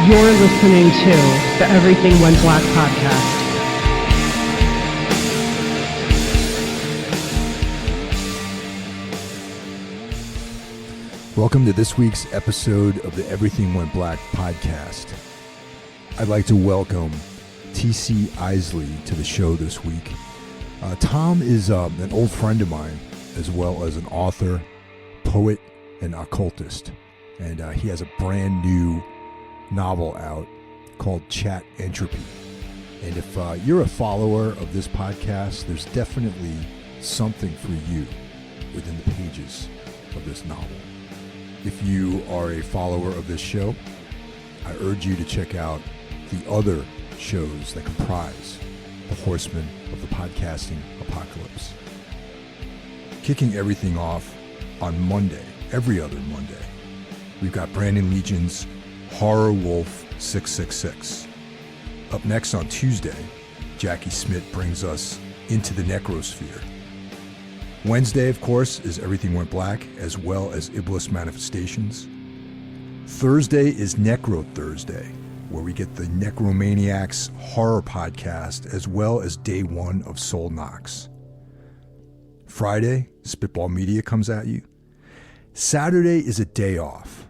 You're listening to the Everything Went Black podcast. Welcome to this week's episode of the Everything Went Black podcast. I'd like to welcome Tc Eisele to the show this week. Tom is an old friend of mine, as well as an author, poet, and occultist. And he has a brand new novel out called CHATENTROPY. And if you're a follower of this podcast, there's definitely something for you within the pages of this novel. If you are a follower of this show, I urge you to check out the other shows that comprise the Horsemen of the Podcasting Apocalypse. Kicking everything off on Monday, every other Monday, we've got Brandon Legion's Horror Wolf 666. Up next on Tuesday, Jackie Smith brings us Into the Necrosphere. Wednesday, of course, is Everything Went Black, as well as Iblis Manifestations. Thursday is Necro Thursday, where we get the Necromaniacs horror podcast, as well as day one of Soul Knocks. Friday, Spitball Media comes at you. Saturday is a day off,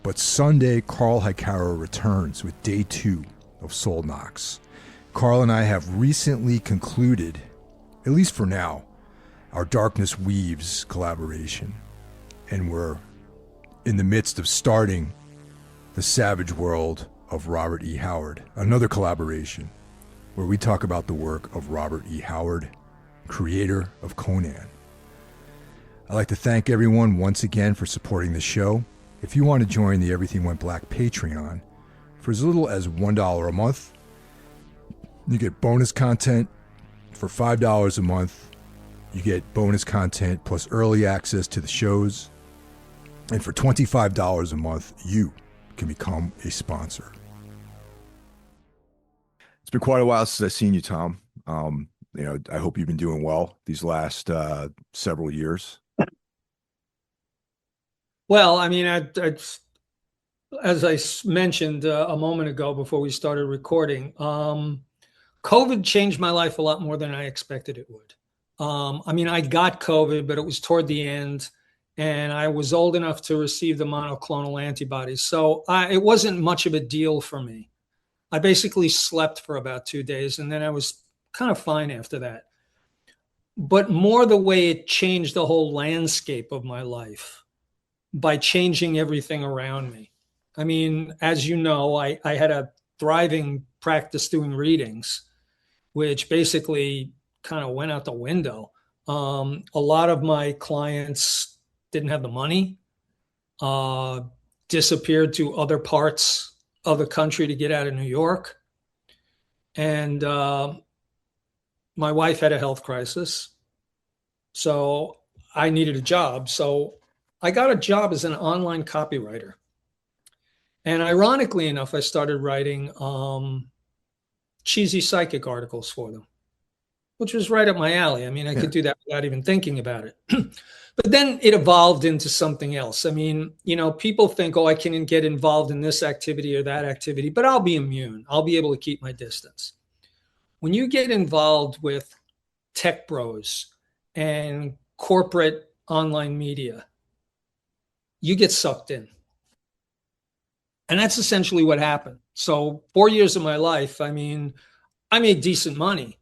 but Sunday, Carl Hikara returns with day two of Soul Knocks. Carl and I have recently concluded, at least for now, our Darkness Weaves collaboration, and we're in the midst of starting The Savage World of Robert E. Howard, another collaboration where we talk about the work of Robert E. Howard, creator of Conan. I'd like to thank everyone once again for supporting the show. If you want to join the Everything Went Black Patreon, for as little as $1 a month, you get bonus content. For $5 a month, you get bonus content plus early access to the shows. And for $25 a month, you can become a sponsor. It's been quite a while since I've seen you, Tom. I hope you've been doing well these last several years. Well, I mean, as I mentioned a moment ago before we started recording, COVID changed my life a lot more than I expected it would. I got COVID, but it was toward the end, and I was old enough to receive the monoclonal antibodies. So it wasn't much of a deal for me. I basically slept for about 2 days, and then I was kind of fine after that. But more the way it changed the whole landscape of my life by changing everything around me. I mean, as you know, I had a thriving practice doing readings, which basically kind of went out the window. A lot of my clients didn't have the money, disappeared to other parts of the country to get out of New York. And my wife had a health crisis. So I needed a job. So I got a job as an online copywriter. And ironically enough, I started writing cheesy psychic articles for them, which was right up my alley. I mean, I could do that without even thinking about it. But then it evolved into something else. I mean, people think, I can get involved in this activity or that activity, but I'll be immune. I'll be able to keep my distance. When you get involved with tech bros and corporate online media, you get sucked in. And that's essentially what happened. So 4 years of my life, I mean, I made decent money,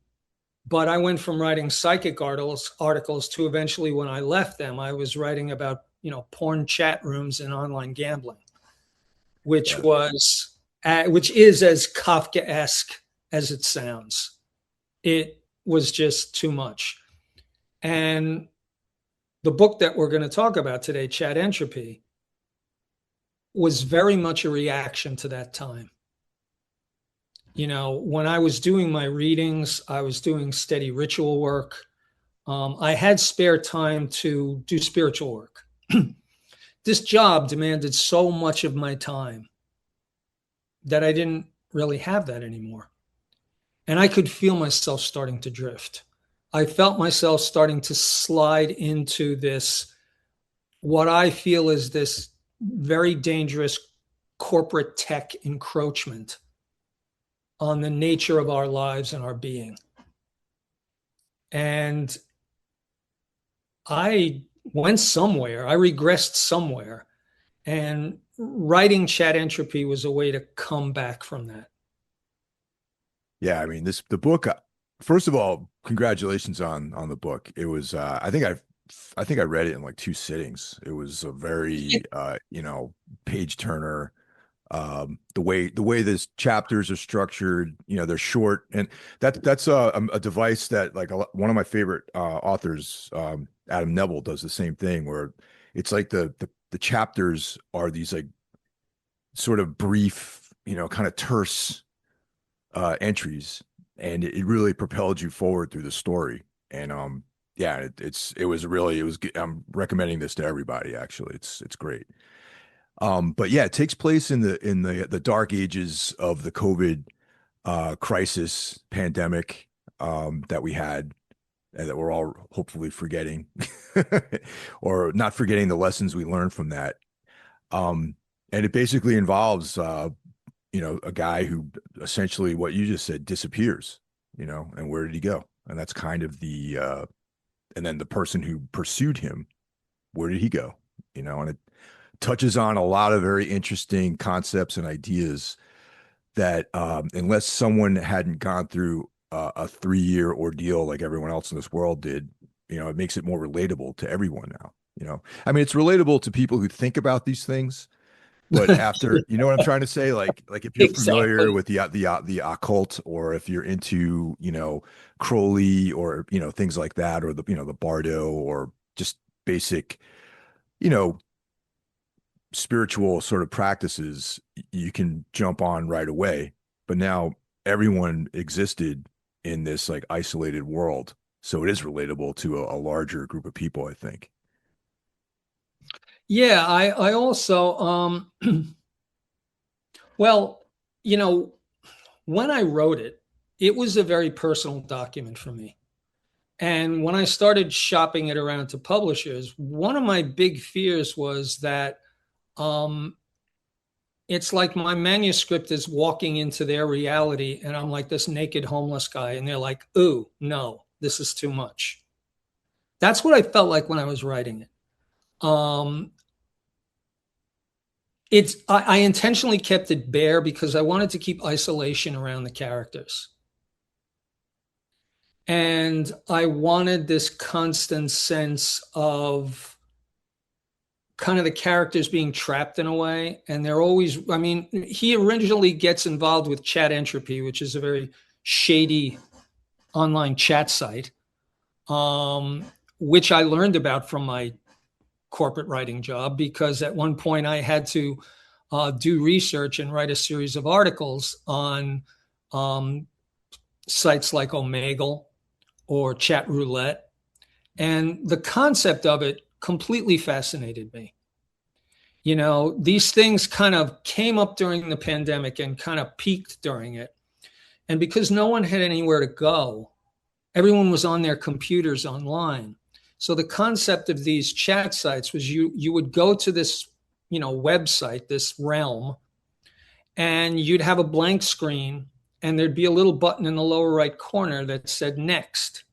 but I went from writing psychic articles to eventually when I left them, I was writing about, porn chat rooms and online gambling, which is as Kafkaesque as it sounds. It was just too much. And the book that we're going to talk about today, CHATENTROPY, was very much a reaction to that time. When I was doing my readings, I was doing steady ritual work. I had spare time to do spiritual work. This job demanded so much of my time that I didn't really have that anymore. And I could feel myself starting to drift. I felt myself starting to slide into this, what I feel is this very dangerous corporate tech encroachment on the nature of our lives and our being. And I went somewhere, I regressed somewhere, and writing Chat Entropy was a way to come back from that. Yeah, I mean, the book. First of all, congratulations on the book. It was. I think I read it in like two sittings. It was a very page turner. The way these chapters are structured, they're short, and that's a device that like one of my favorite authors, Adam Neville, does the same thing where it's like the chapters are these like sort of brief, kind of terse entries, and it really propelled you forward through the story. And yeah, I'm recommending this to everybody. Actually, it's great. But yeah, it takes place in the dark ages of the COVID crisis pandemic that we had, and that we're all hopefully forgetting, or not forgetting the lessons we learned from that. And it basically involves a guy who essentially, what you just said, disappears, and where did he go? And that's kind of and then the person who pursued him, where did he go? And it touches on a lot of very interesting concepts and ideas that, unless someone hadn't gone through a 3-year ordeal like everyone else in this world did, it makes it more relatable to everyone now. I mean, it's relatable to people who think about these things, but after, you know what I'm trying to say? Like if you're familiar Exactly. with the occult, or if you're into, Crowley, or, things like that, or the Bardo, or just basic, you know, spiritual sort of practices, you can jump on right away. But now everyone existed in this like isolated world. So it is relatable to a larger group of people, I think. Yeah, I also well, when I wrote it, it was a very personal document for me. And when I started shopping it around to publishers, one of my big fears was that um, it's like my manuscript is walking into their reality, and I'm like this naked homeless guy, and they're like, "Ooh, no, this is too much." That's what I felt like when I was writing it. Um, I intentionally kept it bare because I wanted to keep isolation around the characters. And I wanted this constant sense of kind of the characters being trapped in a way. And they're always, I mean, he originally gets involved with Chat Entropy, which is a very shady online chat site, um, which I learned about from my corporate writing job, because at one point I had to do research and write a series of articles on um, sites like Omegle or Chat Roulette. And the concept of it completely fascinated me. These things kind of came up during the pandemic and kind of peaked during it. And because no one had anywhere to go, everyone was on their computers online. So the concept of these chat sites was you would go to this, website, this realm, and you'd have a blank screen, and there'd be a little button in the lower right corner that said next.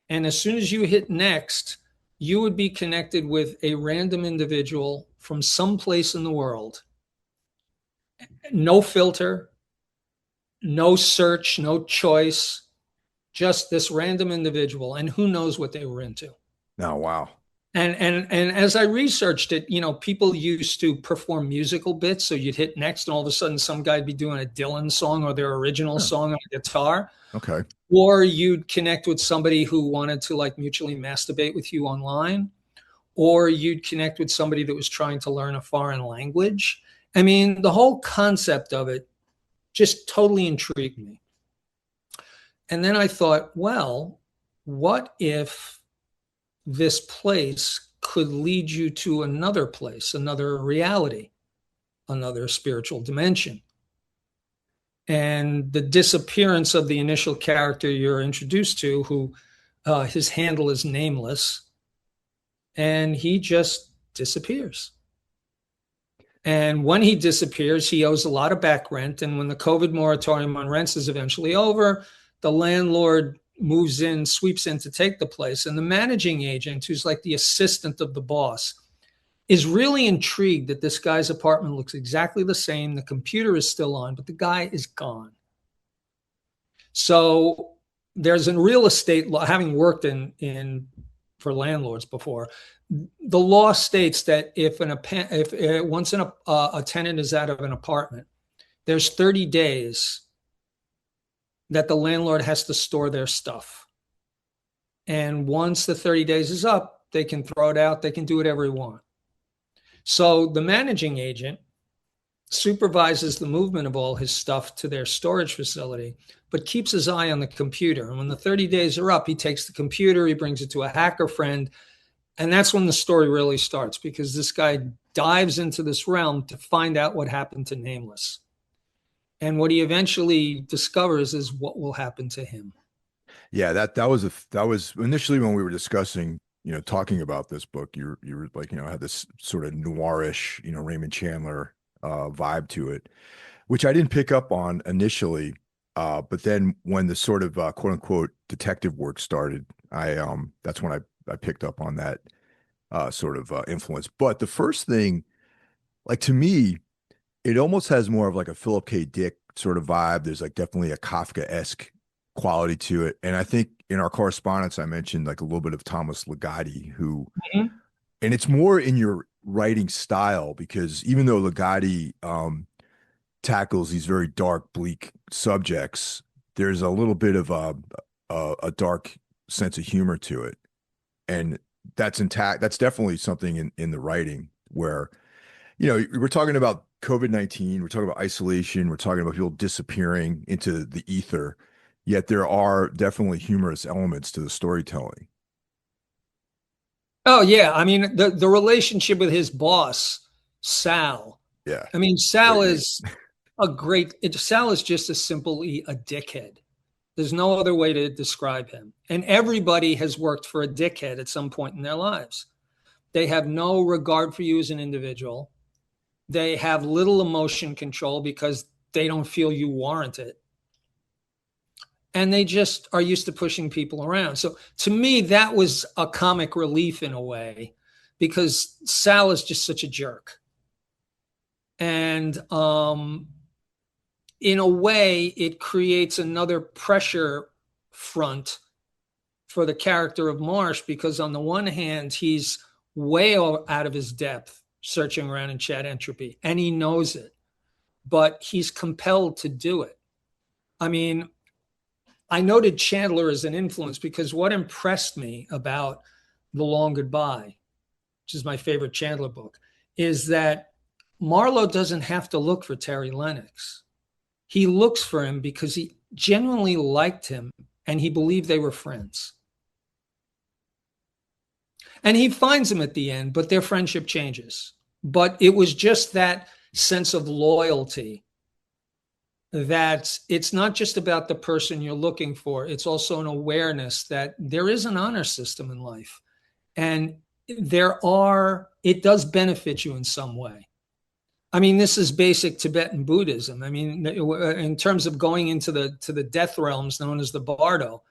And as soon as you hit next, you would be connected with a random individual from someplace in the world. No filter, no search, no choice, just this random individual, and who knows what they were into. Oh, wow. And as I researched it, people used to perform musical bits. So you'd hit next, and all of a sudden, some guy'd be doing a Dylan song or their original Huh. song on a guitar. Okay. Or you'd connect with somebody who wanted to like mutually masturbate with you online. Or you'd connect with somebody that was trying to learn a foreign language. I mean, the whole concept of it just totally intrigued me. And then I thought, well, what if this place could lead you to another place, another reality, another spiritual dimension? And the disappearance of the initial character you're introduced to, who his handle is nameless, and he just disappears. And when he disappears, he owes a lot of back rent. And when the COVID moratorium on rents is eventually over, the landlord moves in, sweeps in to take the place. And the managing agent, who's like the assistant of the boss, is really intrigued that this guy's apartment looks exactly the same. The computer is still on, but the guy is gone. So there's a real estate law, having worked in for landlords before, the law states that if once a tenant is out of an apartment, there's 30 days that the landlord has to store their stuff. And once the 30 days is up, they can throw it out. They can do whatever they want. So the managing agent supervises the movement of all his stuff to their storage facility, but keeps his eye on the computer. And when the 30 days are up, he takes the computer, he brings it to a hacker friend. And that's when the story really starts, because this guy dives into this realm to find out what happened to Nameless. And what he eventually discovers is what will happen to him. Yeah, that was initially when we were discussing, talking about this book, you were like, had this sort of noirish, Raymond Chandler vibe to it, which I didn't pick up on initially. But then when the sort of quote unquote detective work started, that's when I picked up on that sort of influence. But the first thing, like, to me, it almost has more of like a Philip K. Dick sort of vibe. There's like definitely a Kafka-esque quality to it. And I think in our correspondence, I mentioned like a little bit of Thomas Ligotti, who, and it's more in your writing style, because even though Ligotti tackles these very dark, bleak subjects, there's a little bit of a dark sense of humor to it. And that's intact. That's definitely something in the writing where, we're talking about COVID-19, we're talking about isolation, we're talking about people disappearing into the ether, yet there are definitely humorous elements to the storytelling. Oh, yeah. I mean, the relationship with his boss, Sal. Yeah. I mean, Sal is just simply a dickhead. There's no other way to describe him. And everybody has worked for a dickhead at some point in their lives. They have no regard for you as an individual. They have little emotion control because they don't feel you warrant it. And they just are used to pushing people around. So to me, that was a comic relief in a way, because Sal is just such a jerk. And in a way, it creates another pressure front for the character of Marsh, because on the one hand, he's way out of his depth searching around in CHATENTROPY, and he knows it, but he's compelled to do it. I mean, I noted Chandler as an influence because what impressed me about The Long Goodbye, which is my favorite Chandler book, is that Marlowe doesn't have to look for Terry Lennox. He looks for him because he genuinely liked him and he believed they were friends. And he finds him at the end, but their friendship changes. But it was just that sense of loyalty, that it's not just about the person you're looking for. It's also an awareness that there is an honor system in life. And it does benefit you in some way. I mean, this is basic Tibetan Buddhism. I mean, in terms of going into the death realms known as the Bardo,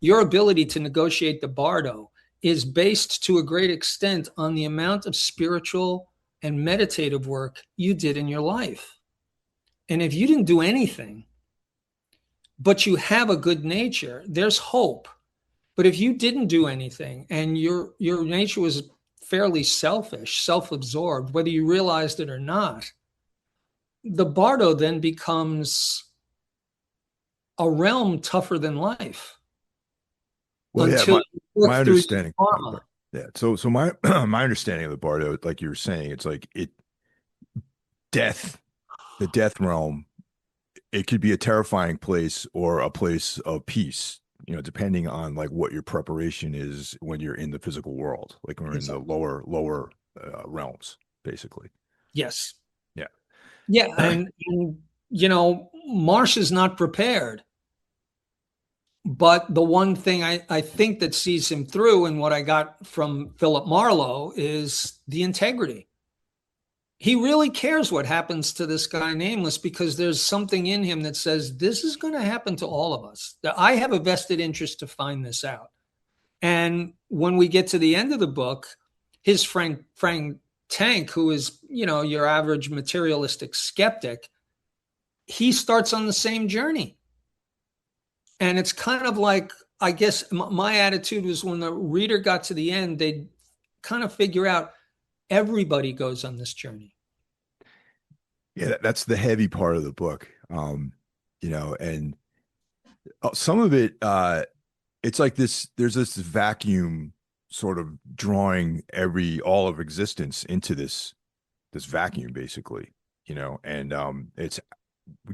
your ability to negotiate the Bardo is based to a great extent on the amount of spiritual and meditative work you did in your life. And if you didn't do anything, but you have a good nature, there's hope. But if you didn't do anything and your nature was fairly selfish, self-absorbed, whether you realized it or not, the Bardo then becomes a realm tougher than life. Well, yeah, my understanding. Yeah. So my my understanding of the Bardo, like you were saying, it's like the death realm, it could be a terrifying place or a place of peace, depending on like what your preparation is when you're in the physical world, like when we're in the lower realms, basically. Yes. Yeah. Yeah. And Marsh is not prepared. But the one thing I think that sees him through, and what I got from Philip Marlowe, is the integrity. he really cares what happens to this guy Nameless, because there's something in him that says this is going to happen to all of us. That I have a vested interest to find this out. And when we get to the end of the book, his friend Frank Tank, who is, your average materialistic skeptic, he starts on the same journey. And it's kind of like, I guess my attitude was, when the reader got to the end, they'd kind of figure out everybody goes on this journey. Yeah, that's the heavy part of the book. And some of it, it's like there's this vacuum sort of drawing all of existence into this vacuum, basically, and it's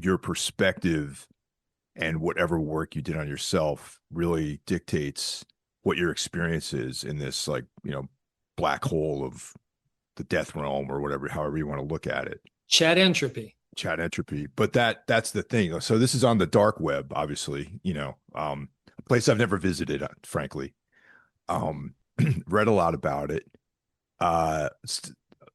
your perspective and whatever work you did on yourself really dictates what your experience is in this, like, black hole of the death realm, or whatever, however you want to look at it. Chat entropy. But that's the thing. So this is on the dark web, obviously, a place I've never visited, frankly. Read a lot about it.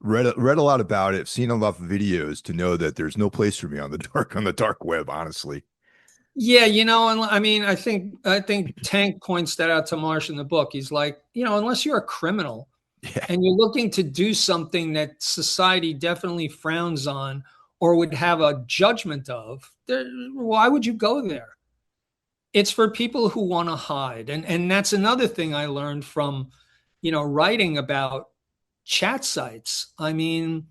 Read a lot about it. Seen enough videos to know that there's no place for me on the dark web, honestly. Yeah, and I mean, I think Tank points that out to Marsh in the book. He's like, unless you're a criminal, yeah, and you're looking to do something that society definitely frowns on or would have a judgment of, why would you go there? It's for people who want to hide. And that's another thing I learned from, writing about chat sites. I mean,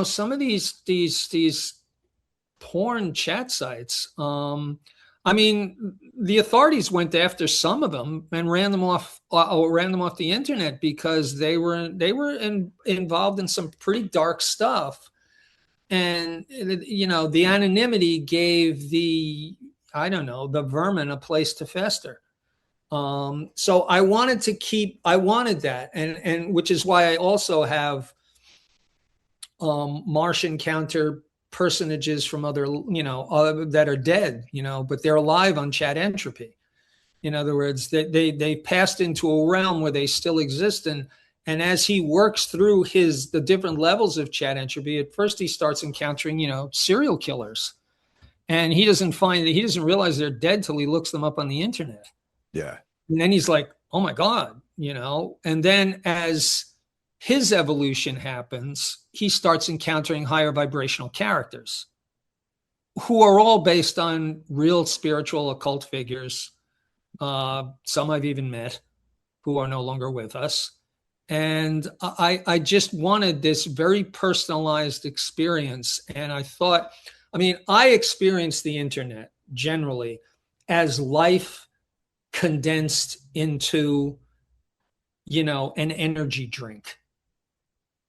some of these porn chat sites, I mean, the authorities went after some of them and ran them off the internet, because they were involved in some pretty dark stuff. And the anonymity gave the vermin a place to fester. So I wanted that, and which is why I also have Marsh encounter personages from other, that are dead, but they're alive on Chat Entropy. In other words, they passed into a realm where they still exist. And as he works through the different levels of Chat Entropy, at first he starts encountering, serial killers. And he doesn't realize they're dead till he looks them up on the internet. Yeah. And then he's like, oh my God, and then as his evolution happens, he starts encountering higher vibrational characters who are all based on real spiritual occult figures. Some I've even met who are no longer with us. And I just wanted this very personalized experience. And I thought, I experienced the internet generally as life condensed into, an energy drink.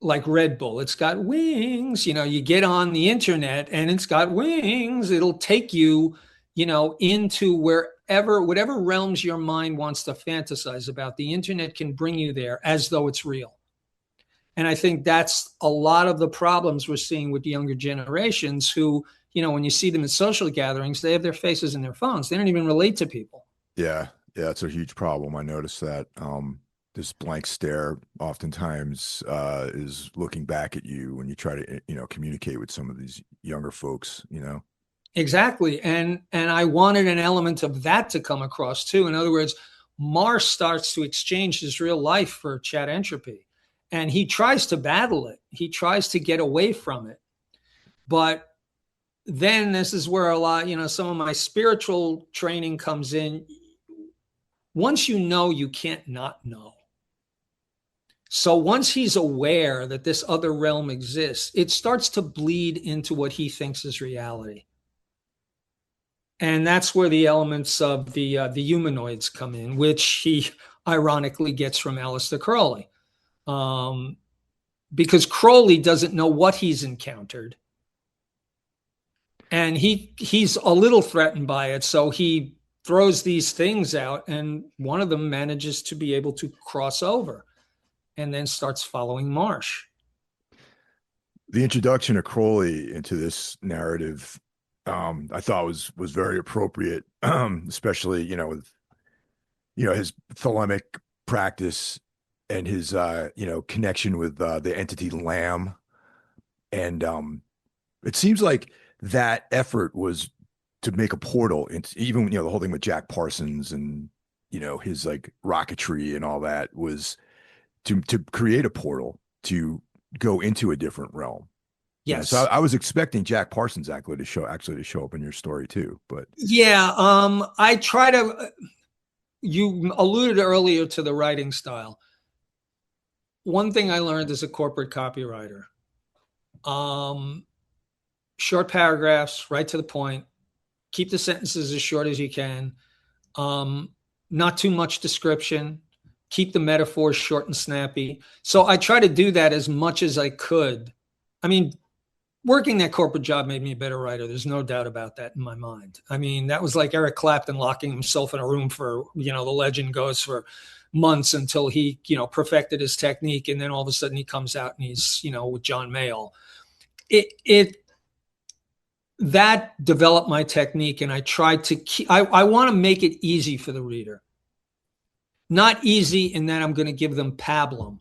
Like Red Bull, it's got wings. You get on the internet and it's got wings. It'll take you, into whatever realms your mind wants to fantasize about. The internet can bring you there as though it's real. And I think that's a lot of the problems we're seeing with younger generations who, when you see them at social gatherings, they have their faces in their phones. They don't even relate to people. Yeah. Yeah. It's a huge problem. I noticed that. This blank stare oftentimes is looking back at you when you try to, communicate with some of these younger folks, Exactly. And I wanted an element of that to come across too. In other words, Marsh starts to exchange his real life for Chat Entropy, and he tries to battle it. He tries to get away from it. But then this is where a lot, some of my spiritual training comes in. Once you can't not know. So once he's aware that this other realm exists, it starts to bleed into what he thinks is reality. And that's where the elements of the humanoids come in, which he ironically gets from Aleister Crowley. Because Crowley doesn't know what he's encountered. And he's a little threatened by it. So he throws these things out, and one of them manages to be able to cross over and then starts following Marsh. The introduction of Crowley into this narrative, I thought was very appropriate, especially, with, his thelemic practice and his, connection with the entity Lamb. And it seems like that effort was to make a portal. It's even, the whole thing with Jack Parsons and, his like rocketry and all that was to create a portal to go into a different realm. So Yes. I was expecting Jack Parsons actually to show up in your story too, but Yeah. I try to, you alluded earlier to the writing style. One thing I learned as a corporate copywriter, um, short paragraphs, right to the point, keep the sentences as short as you can, um, not too much description, keep the metaphors short and snappy. So I try to do that as much as I could. I mean, working that corporate job made me a better writer. There's no doubt about that in my mind. I mean, that was like Eric Clapton locking himself in a room for, the legend goes for months until he, perfected his technique. And then all of a sudden he comes out and he's, with John Mayall. It that developed my technique, and I tried to keep, I want to make it easy for the reader. Not easy in that I'm going to give them pablum,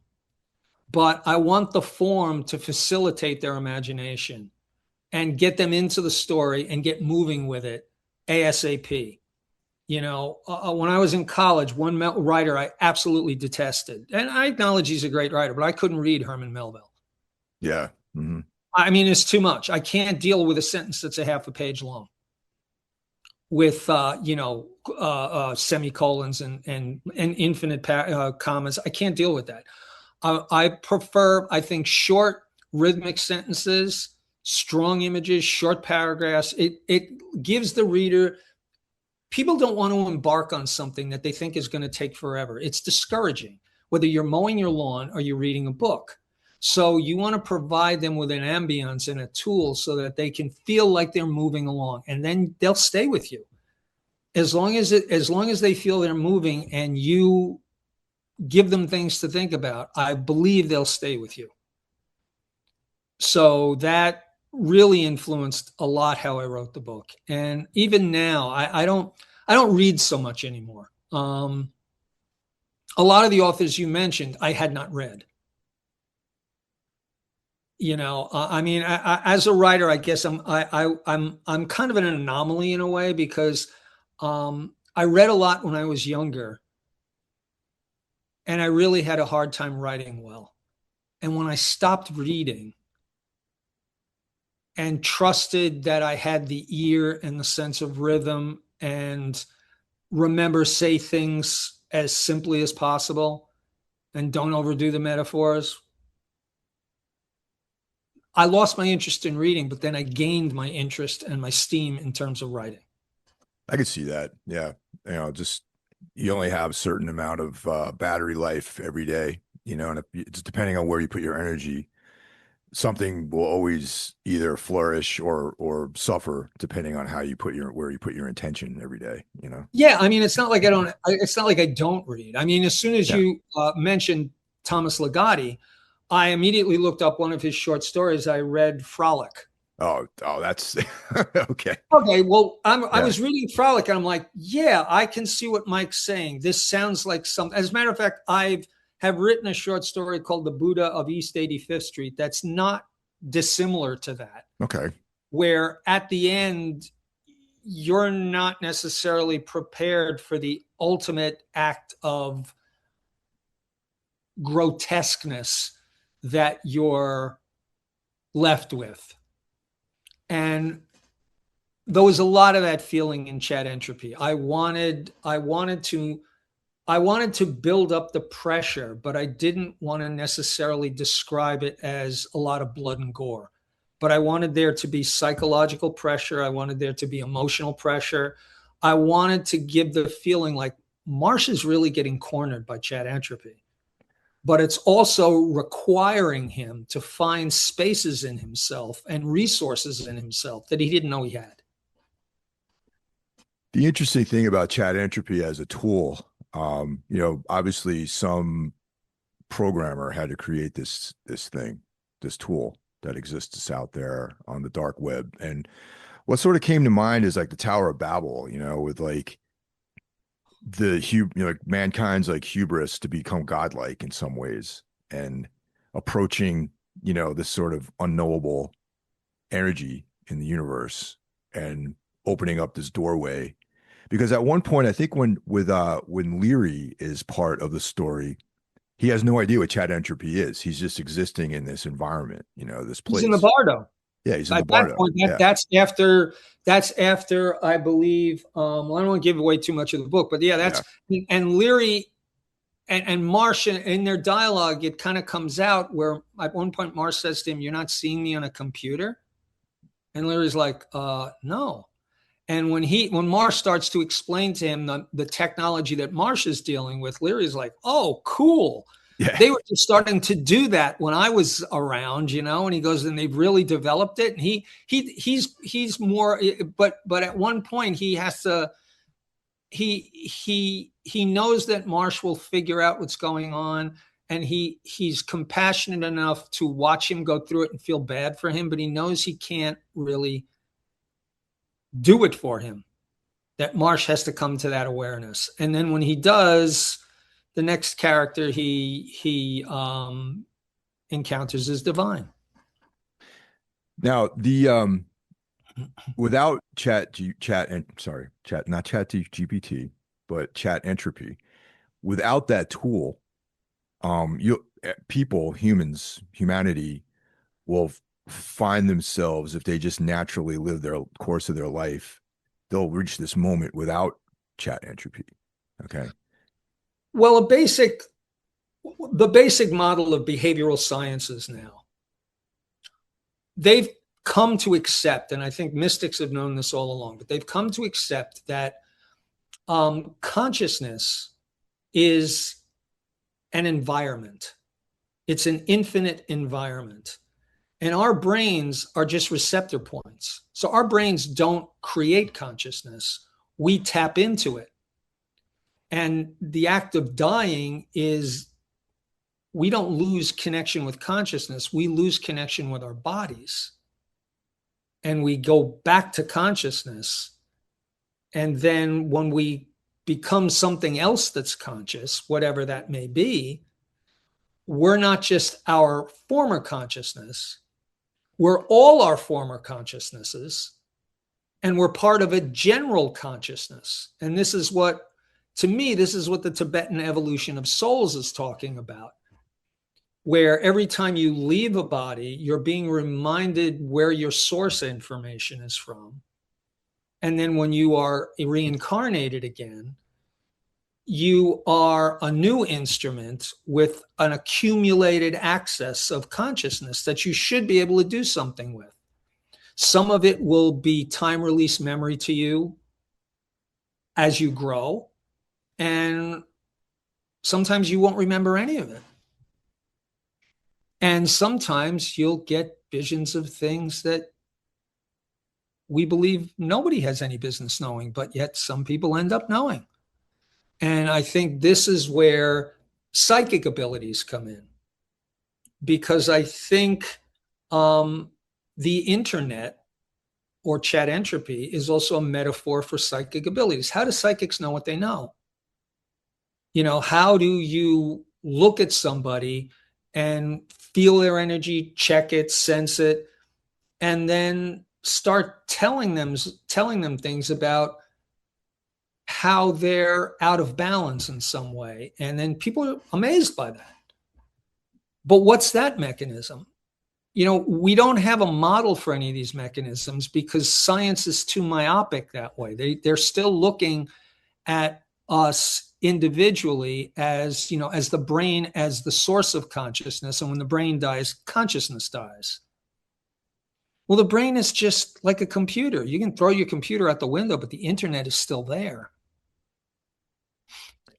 but I want the form to facilitate their imagination and get them into the story and get moving with it ASAP. When I was in college, one writer I absolutely detested, and I acknowledge he's a great writer, but I couldn't read Herman Melville. yeah. Mm-hmm. I mean, it's too much. I can't deal with a sentence that's a half a page long with, semicolons and infinite commas. I can't deal with that. I prefer, I think, short rhythmic sentences, strong images, short paragraphs. It gives the reader, people don't want to embark on something that they think is going to take forever. It's discouraging, whether you're mowing your lawn or you're reading a book. So you want to provide them with an ambience and a tool so that they can feel like they're moving along, and then they'll stay with you. As long as they feel they're moving and you give them things to think about, I believe they'll stay with you. So that really influenced a lot how I wrote the book. And even now, I don't read so much anymore. A lot of the authors you mentioned, I had not read. I mean, as a writer, I guess I'm kind of an anomaly in a way, because I read a lot when I was younger, and I really had a hard time writing well. And when I stopped reading and trusted that I had the ear and the sense of rhythm and say things as simply as possible and don't overdo the metaphors, I lost my interest in reading, but then I gained my interest and my steam in terms of writing. I could see that. Yeah. Just you only have a certain amount of battery life every day, and it's depending on where you put your energy, something will always either flourish or suffer depending on where you put your intention every day. Yeah, I mean, it's not like I don't read. I mean, as soon as Yeah. you mentioned Thomas Ligotti, I immediately looked up one of his short stories. I read Frolic. Oh, that's okay. Okay, well, I Yeah. was reading Frolic, and I'm like, yeah, I can see what Mike's saying. This sounds like something. As a matter of fact, I have written a short story called The Buddha of East 85th Street that's not dissimilar to that, Okay. where at the end, you're not necessarily prepared for the ultimate act of grotesqueness that you're left with. And there was a lot of that feeling in Chat Entropy. I wanted to build up the pressure, but I didn't want to necessarily describe it as a lot of blood and gore. But I wanted there to be psychological pressure. I wanted there to be emotional pressure. I wanted to give the feeling like Marsh is really getting cornered by Chat Entropy. But it's also requiring him to find spaces in himself and resources in himself that he didn't know he had. The interesting thing about chat entropy as a tool, obviously some programmer had to create this tool that exists out there on the dark web. And what sort of came to mind is like the Tower of Babel, with like mankind's like hubris to become godlike in some ways, and approaching this sort of unknowable energy in the universe and opening up this doorway. Because at one point, I think when Leary is part of the story, he has no idea what chat entropy is. He's just existing in this environment, this He's in the place. Bardo. Yeah, he's in the At that Bardo. point, Yeah. that's after I believe. Well, I don't want to give away too much of the book, but yeah, and Leary and Marsh in their dialogue, it kind of comes out where at one point Marsh says to him, "You're not seeing me on a computer," and Leary's like, "No." And when Marsh starts to explain to him the technology that Marsh is dealing with, Leary's like, "Oh, cool." Yeah. They were just starting to do that when I was around, and he goes, and they've really developed it. And he's more, but at one point he has to, he knows that Marsh will figure out what's going on, and he's compassionate enough to watch him go through it and feel bad for him, but he knows he can't really do it for him. That Marsh has to come to that awareness, and then when he does, the next character he encounters is divine. Now the without not chat GPT, but chat entropy, without that tool, humanity will find themselves, if they just naturally live their course of their life, they'll reach this moment without chat entropy. Okay. Well, the basic model of behavioral sciences now, they've come to accept, and I think mystics have known this all along, but they've come to accept that consciousness is an environment. It's an infinite environment. And our brains are just receptor points. So our brains don't create consciousness. We tap into it. And the act of dying is, we don't lose connection with consciousness. We lose connection with our bodies. And we go back to consciousness. And then when we become something else that's conscious, whatever that may be, we're not just our former consciousness. We're all our former consciousnesses. And we're part of a general consciousness. And this is what, to me, this is what the Tibetan evolution of souls is talking about, where every time you leave a body, you're being reminded where your source information is from. And then when you are reincarnated again, you are a new instrument with an accumulated access of consciousness that you should be able to do something with. Some of it will be time release memory to you as you grow. And sometimes you won't remember any of it. And sometimes you'll get visions of things that we believe nobody has any business knowing, but yet some people end up knowing. And I think this is where psychic abilities come in, because I think the internet or chat entropy is also a metaphor for psychic abilities. How do psychics know what they know? How do you look at somebody and feel their energy, check it, sense it, and then start telling them things about how they're out of balance in some way? And then people are amazed by that. But what's that mechanism? We don't have a model for any of these mechanisms because science is too myopic that way. They're still looking at us individually as, as the brain, as the source of consciousness. And when the brain dies, consciousness dies. Well, the brain is just like a computer. You can throw your computer out the window, but the internet is still there.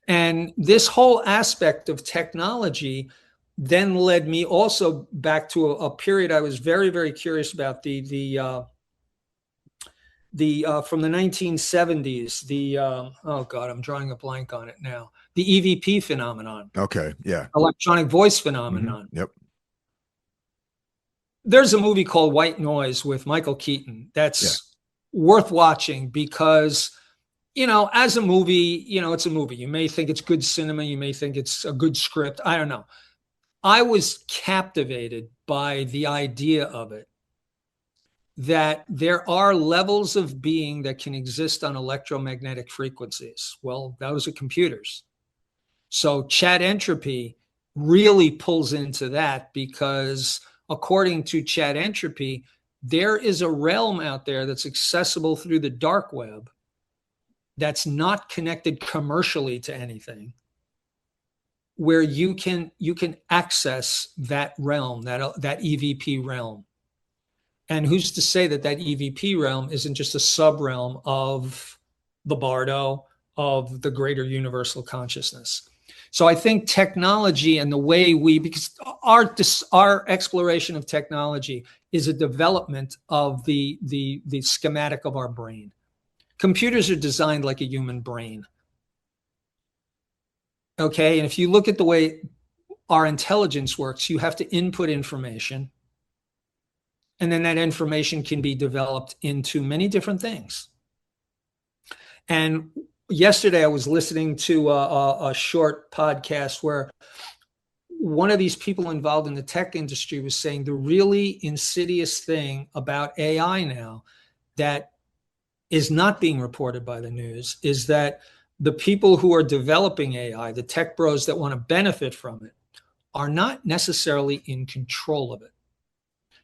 And this whole aspect of technology then led me also back to a period I was very, very curious about, the from the 1970s, oh God, I'm drawing a blank on it now. The EVP phenomenon. Okay. Yeah. Electronic voice phenomenon. Mm-hmm. Yep. There's a movie called White Noise with Michael Keaton that's worth watching because, as a movie, it's a movie. You may think it's good cinema. You may think it's a good script. I don't know. I was captivated by the idea of it, that there are levels of being that can exist on electromagnetic frequencies. Well, those are computers. So chat entropy really pulls into that, because according to chat entropy, there is a realm out there that's accessible through the dark web that's not connected commercially to anything, where you can access that realm, that EVP realm. And who's to say that that EVP realm isn't just a sub-realm of the Bardo, of the greater universal consciousness? So I think technology and the way because our exploration of technology is a development of the schematic of our brain. Computers are designed like a human brain. Okay, and if you look at the way our intelligence works, you have to input information, and then that information can be developed into many different things. And yesterday I was listening to a short podcast where one of these people involved in the tech industry was saying the really insidious thing about AI now that is not being reported by the news is that the people who are developing AI, the tech bros that want to benefit from it, are not necessarily in control of it,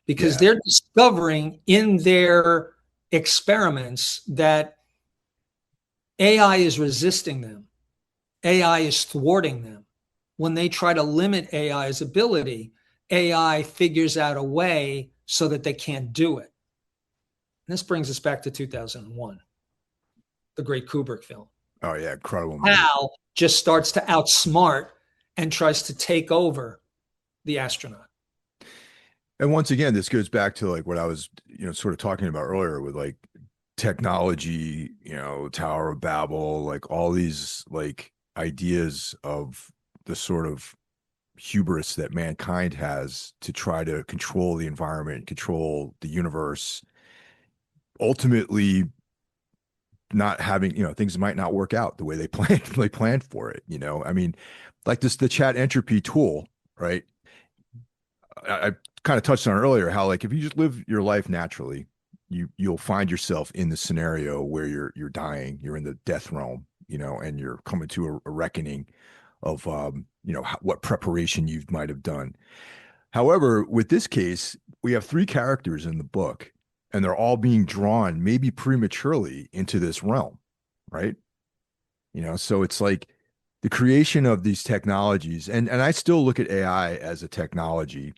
because they're discovering in their experiments that AI is resisting them. AI is thwarting them. When they try to limit AI's ability, AI figures out a way so that they can't do it. And this brings us back to 2001, the great Kubrick film. Oh yeah, incredible movie. Hal just starts to outsmart and tries to take over the astronaut. And once again, this goes back to like what I was, sort of talking about earlier with like technology, Tower of Babel, like all these like ideas of the sort of hubris that mankind has to try to control the environment, control the universe, ultimately not having, things might not work out the way they planned for it. I mean, like the chat entropy tool, right? I kind of touched on earlier how like if you just live your life naturally, you'll find yourself in the scenario where you're dying, you're in the death realm, and you're coming to a reckoning of what preparation you might have done. However, with this case, we have three characters in the book, and they're all being drawn maybe prematurely into this realm, right? So it's like the creation of these technologies, and I still look at AI as a technology.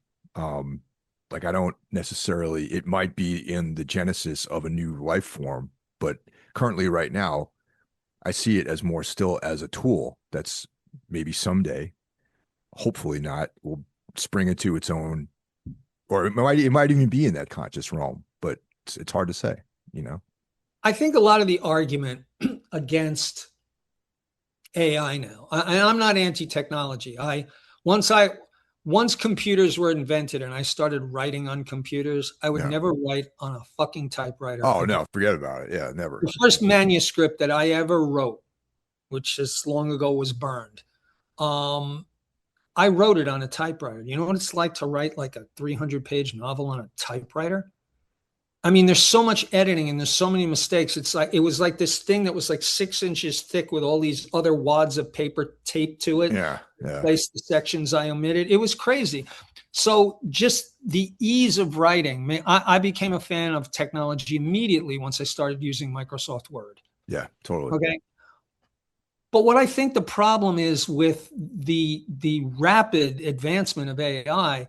Like I don't necessarily, it might be in the genesis of a new life form, but currently right now, I see it as more still as a tool that's maybe someday, hopefully not, will spring into its own, or it might even be in that conscious realm, but it's hard to say, I think a lot of the argument against AI now, I'm not anti-technology. Once computers were invented and I started writing on computers, I would never write on a fucking typewriter. Oh, no, forget about it. Yeah, never. The first manuscript that I ever wrote, which as long ago was burned, I wrote it on a typewriter. You know what it's like to write like a 300-page novel on a typewriter? I mean, there's so much editing and there's so many mistakes. It was like this thing that was like 6 inches thick with all these other wads of paper taped to it. Yeah. Replace the sections I omitted. It was crazy. So just the ease of writing. I became a fan of technology immediately once I started using Microsoft Word. Yeah, totally. Okay. But what I think the problem is with the rapid advancement of AI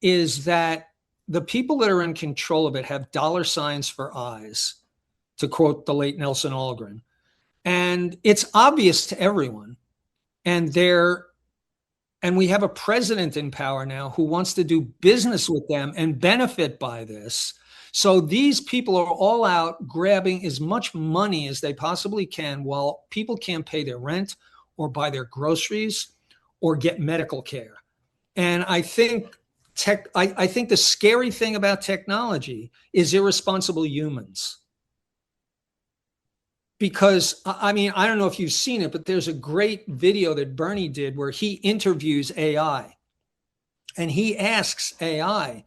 is that the people that are in control of it have dollar signs for eyes, to quote the late Nelson Algren. And it's obvious to everyone. And we have a president in power now who wants to do business with them and benefit by this. So these people are all out grabbing as much money as they possibly can while people can't pay their rent or buy their groceries or get medical care. And I think I think the scary thing about technology is irresponsible humans. Because, I mean, I don't know if you've seen it, but there's a great video that Bernie did where he interviews AI. And he asks AI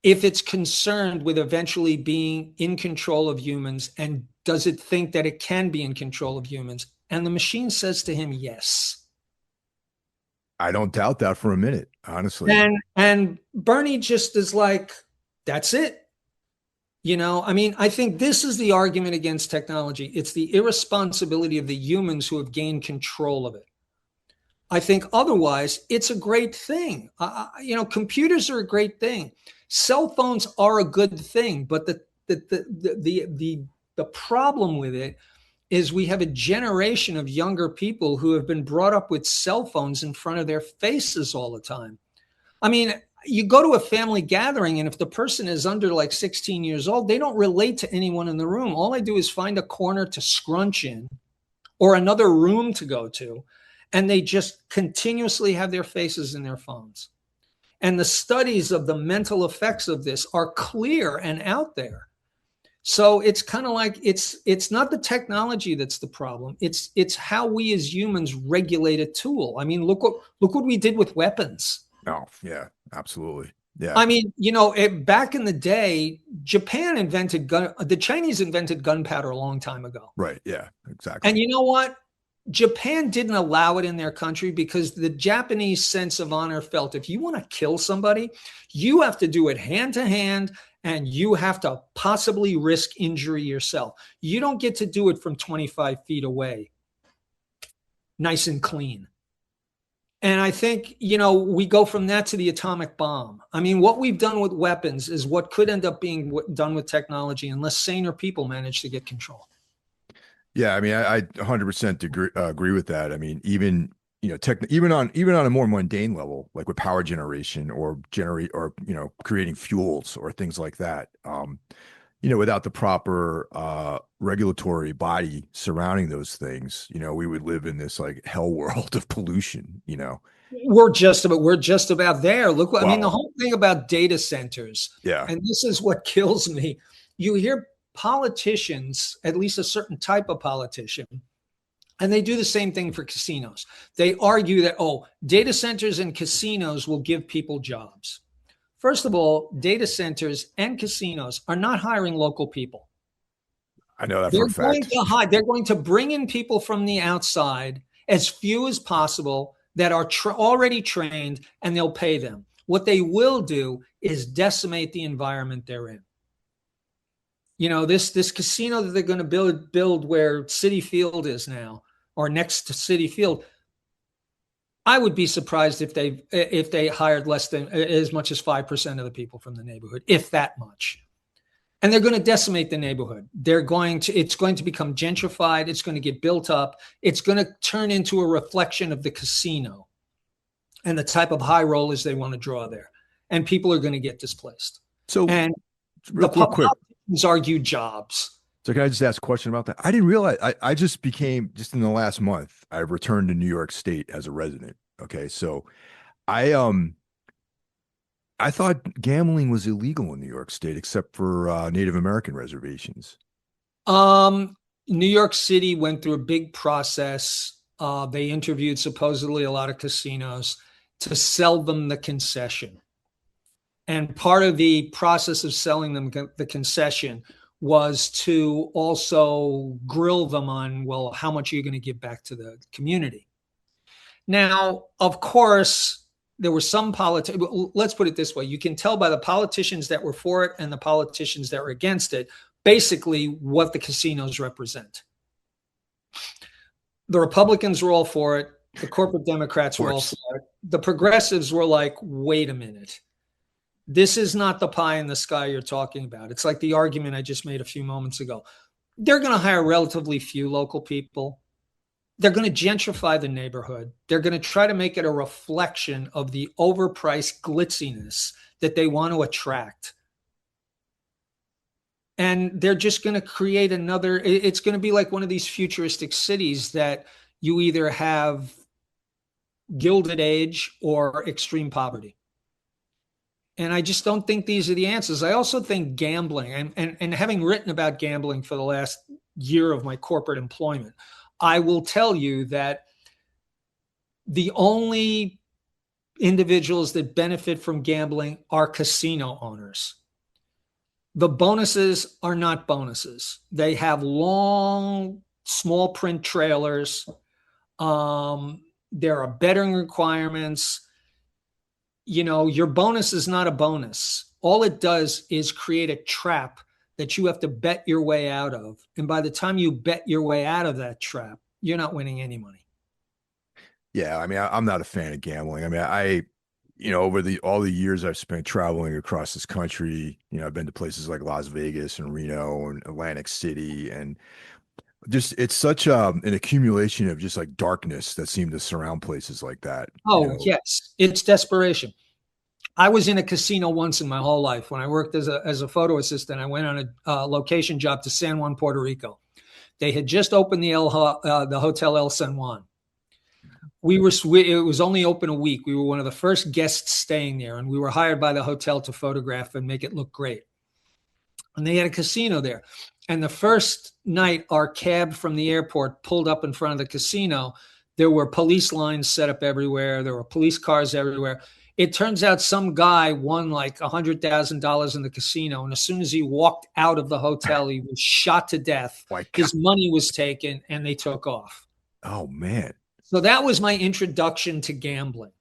if it's concerned with eventually being in control of humans, and does it think that it can be in control of humans? And the machine says to him, yes. I don't doubt that for a minute, honestly. And Bernie just is like, that's it. I mean, I think this is the argument against technology. It's the irresponsibility of the humans who have gained control of it. I think otherwise, it's a great thing. Computers are a great thing. Cell phones are a good thing, but the problem with it is we have a generation of younger people who have been brought up with cell phones in front of their faces all the time. I mean, you go to a family gathering, and if the person is under like 16 years old, they don't relate to anyone in the room. All they do is find a corner to scrunch in or another room to go to, and they just continuously have their faces in their phones. And the studies of the mental effects of this are clear and out there. So it's kind of like it's not the technology that's the problem. It's how we as humans regulate a tool. I mean, look what we did with weapons. Oh, yeah, absolutely. Yeah. I mean, back in the day, Japan invented the Chinese invented gunpowder a long time ago. Right. Yeah, exactly. And you know what? Japan didn't allow it in their country because the Japanese sense of honor felt if you want to kill somebody, you have to do it hand to hand, and you have to possibly risk injury yourself. You don't get to do it from 25 feet away, nice and clean. And I think, we go from that to the atomic bomb. I mean, what we've done with weapons is what could end up being done with technology unless saner people manage to get control. Yeah, I mean, I 100% agree with that. I mean, even even on a more mundane level, like with power generation or creating fuels or things like that. Without the proper regulatory body surrounding those things, we would live in this like hell world of pollution. We're just about there. Look, Wow. I mean, the whole thing about data centers. Yeah. And this is what kills me. You hear politicians, at least a certain type of politician, and they do the same thing for casinos. They argue that, data centers and casinos will give people jobs. First of all, data centers and casinos are not hiring local people. I know that for a fact. They're going to bring in people from the outside, as few as possible, that are already trained, and they'll pay them. What they will do is decimate the environment they're in. This casino that they're going to build where Citi Field is now, or next to Citi Field, I would be surprised if they hired less than as much as 5% of the people from the neighborhood, if that much. And they're going to decimate the neighborhood. It's going to become gentrified. It's going to get built up. It's going to turn into a reflection of the casino and the type of high rollers they want to draw there. And people are going to get displaced. And real quick, politicians argue jobs. So can I just ask a question about that? I didn't realize I just in the last month, I returned to New York State as a resident. Okay. So I thought gambling was illegal in New York State, except for Native American reservations. New York City went through a big process. They interviewed supposedly a lot of casinos to sell them the concession. And part of the process of selling them the concession was to also grill them on, well, how much are you going to give back to the community? Now, of course, there were some politics. Let's put it this way. You can tell by the politicians that were for it and the politicians that were against it, basically what the casinos represent. The Republicans were all for it. The corporate Democrats were all for it. The progressives were like, wait a minute. This is not the pie in the sky you're talking about. It's like the argument I just made a few moments ago. They're going to hire relatively few local people. They're going to gentrify the neighborhood. They're going to try to make it a reflection of the overpriced glitziness that they want to attract. And they're just going to create it's going to be like one of these futuristic cities that you either have Gilded Age or extreme poverty. And I just don't think these are the answers. I also think gambling, and having written about gambling for the last year of my corporate employment, I will tell you that the only individuals that benefit from gambling are casino owners. The bonuses are not bonuses. They have long, small print trailers. There are betting requirements. Your bonus is not a bonus. All it does is create a trap that you have to bet your way out of. And by the time you bet your way out of that trap, you're not winning any money. Yeah, I mean, I'm not a fan of gambling. I mean, over all the years I've spent traveling across this country, I've been to places like Las Vegas and Reno and Atlantic City, and just it's such an accumulation of just like darkness that seemed to surround places like that. Oh, yes, it's desperation. I was in a casino once in my whole life. When I worked as a photo assistant, I went on a location job to San Juan, Puerto Rico. They had just opened the Hotel El San Juan. It was only open a week. We were one of the first guests staying there, and we were hired by the hotel to photograph and make it look great. And they had a casino there. And the first night, our cab from the airport pulled up in front of the casino. There were police lines set up everywhere. There were police cars everywhere. It turns out some guy won like $100,000 in the casino. And as soon as he walked out of the hotel, he was shot to death. His money was taken and they took off. Oh, man. So that was my introduction to gambling.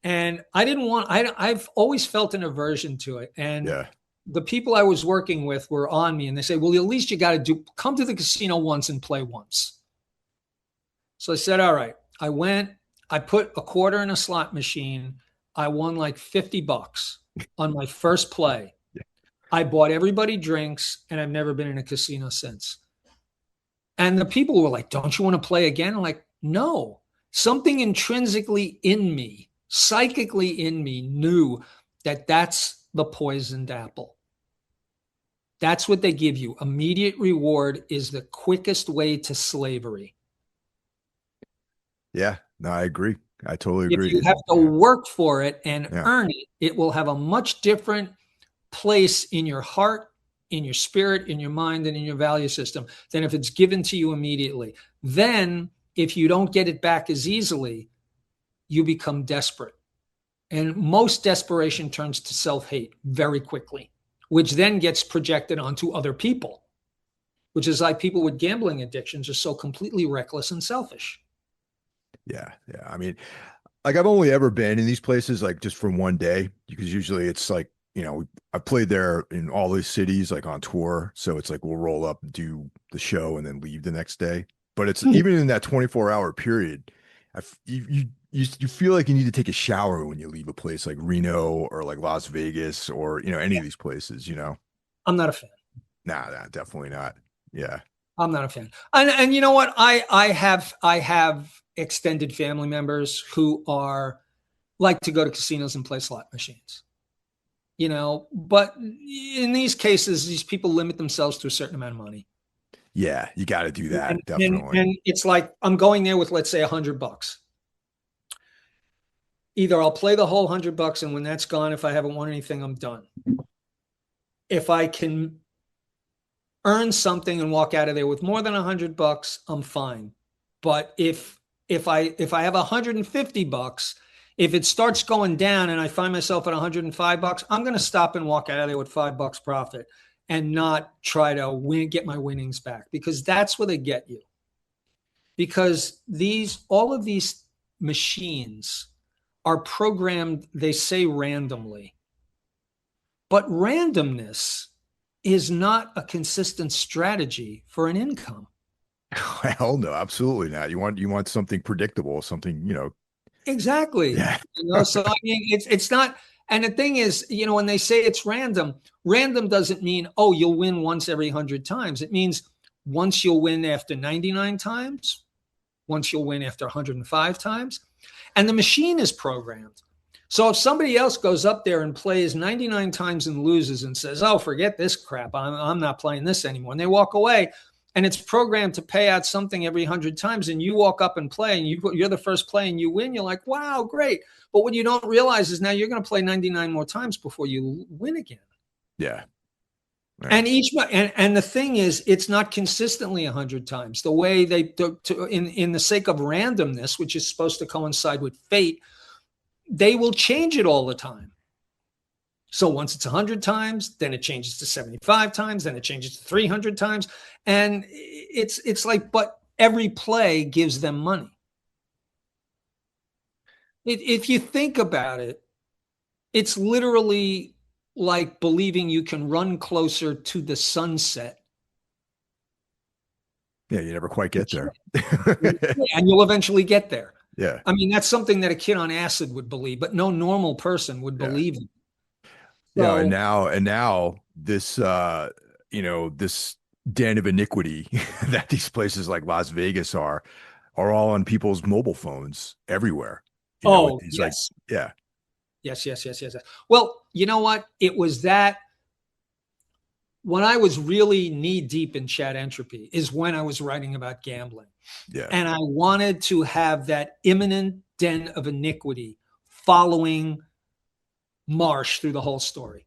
And I've always felt an aversion to it. And the people I was working with were on me and they said, well, at least you got to come to the casino once and play once. So I said, all right. I went, I put a quarter in a slot machine. I won like $50 on my first play. I bought everybody drinks and I've never been in a casino since. And the people were like, don't you want to play again? I'm like, no, something intrinsically in me, psychically in me knew that that's the poisoned apple. That's what they give you. Immediate reward is the quickest way to slavery. Yeah, no, I agree. I totally agree. If you have to work for it and earn it, it will have a much different place in your heart, in your spirit, in your mind, and in your value system than if it's given to you immediately. Then, if you don't get it back as easily, you become desperate. And most desperation turns to self-hate very quickly, which then gets projected onto other people, which is like people with gambling addictions are so completely reckless and selfish. Yeah. I mean, like I've only ever been in these places like just for one day, because usually it's like, I played there in all these cities like on tour. So it's like we'll roll up, do the show, and then leave the next day. But it's even in that 24-hour period, you feel like you need to take a shower when you leave a place like Reno or like Las Vegas or any of these places. I'm not a fan. Nah, definitely not. Yeah, I'm not a fan. And you know what? I have extended family members who like to go to casinos and play slot machines. But in these cases, these people limit themselves to a certain amount of money. Yeah, you got to do that. Definitely. And it's like, I'm going there with, let's say, $100. Either I'll play the whole $100, and when that's gone, if I haven't won anything, I'm done. If I can earn something and walk out of there with more than $100, I'm fine. But if I have $150, if it starts going down and I find myself at $105, I'm going to stop and walk out of there with $5 profit and not try to get my winnings back, because that's where they get you. Because all of these machines are programmed, they say randomly, but randomness is not a consistent strategy for an income. Hell no, absolutely not. You want something predictable, something, Exactly. Yeah. So I mean, it's not. And the thing is, when they say it's random doesn't mean, oh, you'll win once every 100 times. It means once you'll win after 99 times, once you'll win after 105 times. And the machine is programmed. So if somebody else goes up there and plays 99 times and loses and says, oh, forget this crap, I'm not playing this anymore, and they walk away, and it's programmed to pay out something every 100 times, and you walk up and play, and you're the first play and you win, you're like, wow, great. But what you don't realize is now you're going to play 99 more times before you win again. Yeah. Right. And the thing is, it's not consistently 100 times. The way in the sake of randomness, which is supposed to coincide with fate, they will change it all the time. So once it's 100 times, then it changes to 75 times, then it changes to 300 times. And it's like, but every play gives them money. If you think about it, it's literally like believing you can run closer to the sunset. Yeah, you never quite get there. And you'll eventually get there. Yeah. I mean, that's something that a kid on acid would believe, but no normal person would believe it. Yeah, So, and now this this den of iniquity that these places like Las Vegas are all on people's mobile phones everywhere. With these yes. yeah. Yes. Well, you know what? It was that when I was really knee deep in chat entropy is when I was writing about gambling. Yeah. And I wanted to have that imminent den of iniquity following Marsh through the whole story.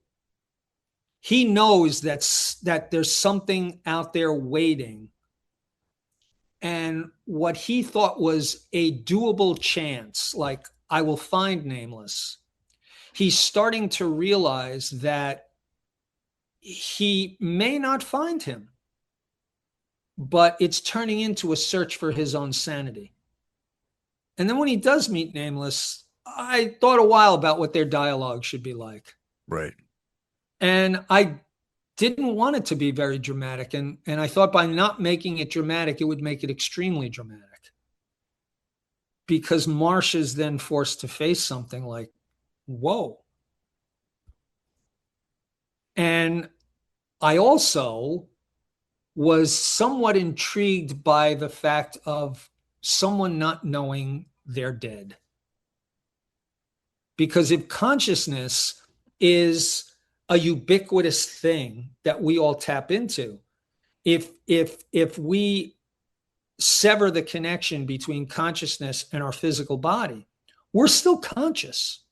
He knows that there's something out there waiting. And what he thought was a doable chance, like I will find Nameless, he's starting to realize that he may not find him, but it's turning into a search for his own sanity. And then when he does meet Nameless, I thought a while about what their dialogue should be like. Right. And I didn't want it to be very dramatic. And I thought by not making it dramatic, it would make it extremely dramatic. Because Marsh is then forced to face something like, whoa. And I also was somewhat intrigued by the fact of someone not knowing they're dead. Because if consciousness is a ubiquitous thing that we all tap into, if we sever the connection between consciousness and our physical body, we're still conscious.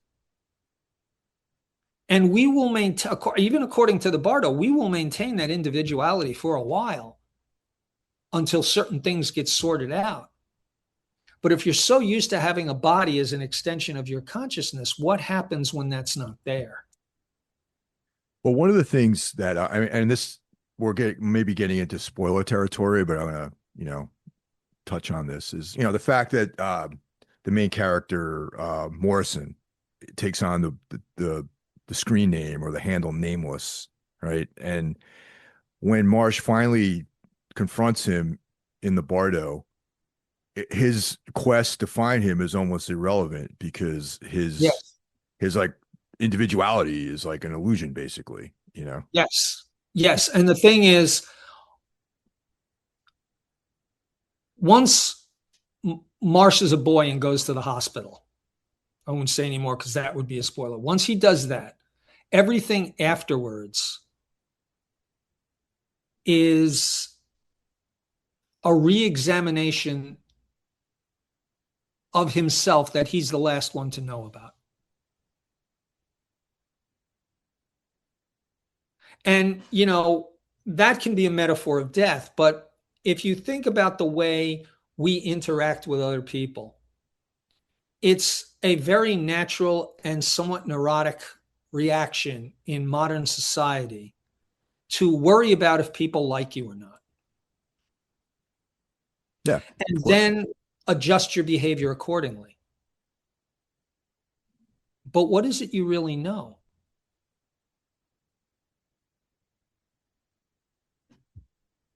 And we will maintain, even according to the Bardo, we will maintain that individuality for a while until certain things get sorted out. But if you're so used to having a body as an extension of your consciousness, what happens when that's not there? Well, one of the things that and this maybe getting into spoiler territory, but I'm gonna touch on this is the fact that the main character Morrison takes on the screen name or the handle Nameless, right? And when Marsh finally confronts him in the Bardo, his quest to find him is almost irrelevant because his like individuality is like an illusion, basically. Yes. And the thing is, once Marsh is a boy and goes to the hospital, I won't say anymore because that would be a spoiler. Once he does that, everything afterwards is a re-examination of himself that he's the last one to know about. And, that can be a metaphor of death. But if you think about the way we interact with other people, it's a very natural and somewhat neurotic reaction in modern society to worry about if people like you or not. Yeah. And then adjust your behavior accordingly. But what is it you really know?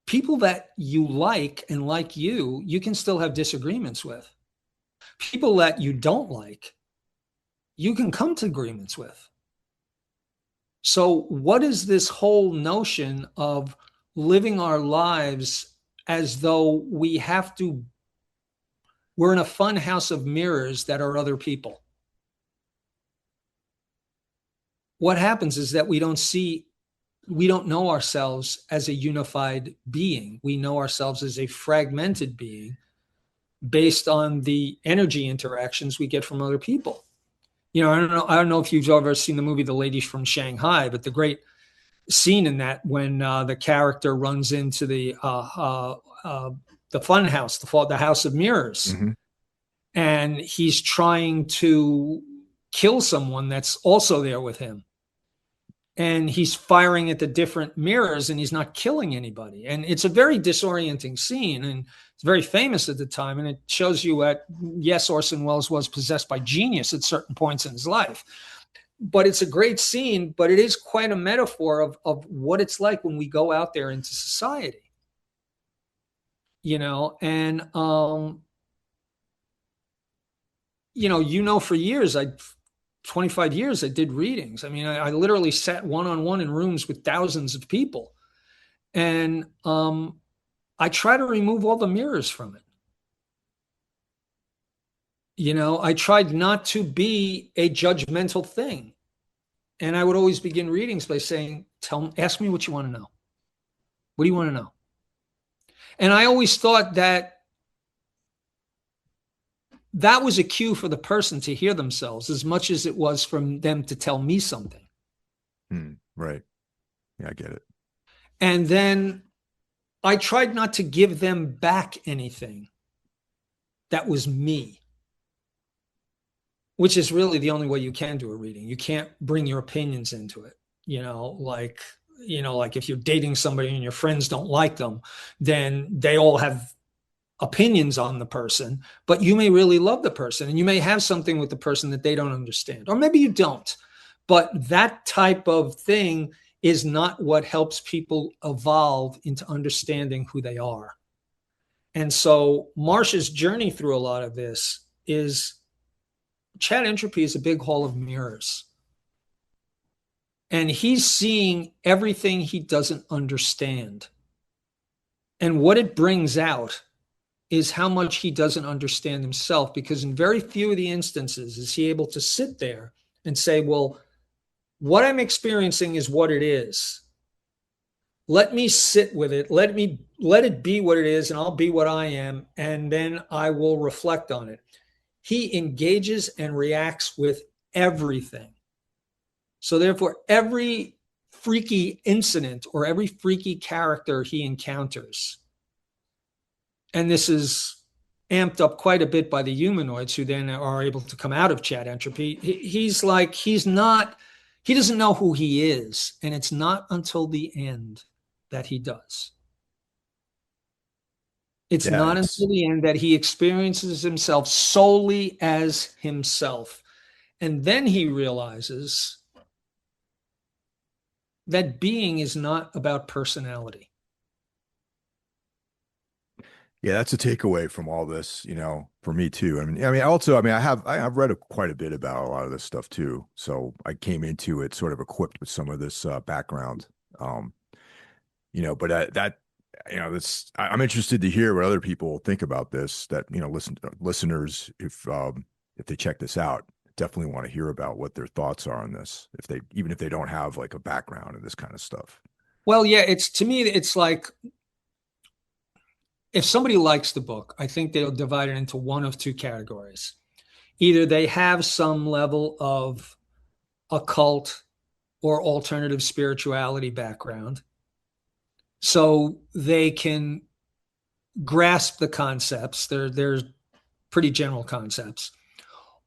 People that you like and like you can still have disagreements with. People that you don't like, you can come to agreements with. So what is this whole notion of living our lives as though we're in a fun house of mirrors that are other people? What happens is that we don't know ourselves as a unified being. We know ourselves as a fragmented being based on the energy interactions we get from other people. I don't know if you've ever seen the movie The Ladies from Shanghai, but the great scene in that when the character runs into the fun house, the house of mirrors, Mm-hmm. and he's trying to kill someone that's also there with him. And he's firing at the different mirrors and he's not killing anybody. And it's a very disorienting scene. And it's very famous at the time. And it shows you yes, Orson Welles was possessed by genius at certain points in his life. But it's a great scene, but it is quite a metaphor of what it's like when we go out there into society. And, for years, 25 years, I did readings. I mean, I literally sat one-on-one in rooms with thousands of people. And I try to remove all the mirrors from it. I tried not to be a judgmental thing. And I would always begin readings by saying, ask me what you want to know. What do you want to know? And I always thought that was a cue for the person to hear themselves as much as it was from them to tell me something. Right. Yeah, I get it. And then I tried not to give them back anything that was me, which is really the only way you can do a reading. You can't bring your opinions into it. Like if you're dating somebody and your friends don't like them, then they all have opinions on the person, but you may really love the person and you may have something with the person that they don't understand, or maybe you don't. But that type of thing is not what helps people evolve into understanding who they are. And so Marsh's journey through a lot of this is chat entropy is a big hall of mirrors. And he's seeing everything he doesn't understand. And what it brings out is how much he doesn't understand himself, because in very few of the instances is he able to sit there and say, well, what I'm experiencing is what it is. Let me sit with it. Let it be what it is, and I'll be what I am, and then I will reflect on it. He engages and reacts with everything. So therefore, every freaky incident or every freaky character he encounters, and this is amped up quite a bit by the humanoids who then are able to come out of chat entropy. He doesn't know who he is. And it's not until the end that he does. It's not until the end that he experiences himself solely as himself. And then he realizes that being is not about personality. Yeah, that's a takeaway from all this, for me too. I've read quite a bit about a lot of this stuff too. So I came into it sort of equipped with some of this background. I'm interested to hear what other people think about this. That listeners, if they check this out, definitely want to hear about what their thoughts are on this. Even if they don't have like a background in this kind of stuff. Well, yeah, to me, it's like, if somebody likes the book, I think they'll divide it into one of two categories. Either they have some level of occult or alternative spirituality background, so they can grasp the concepts. They're pretty general concepts.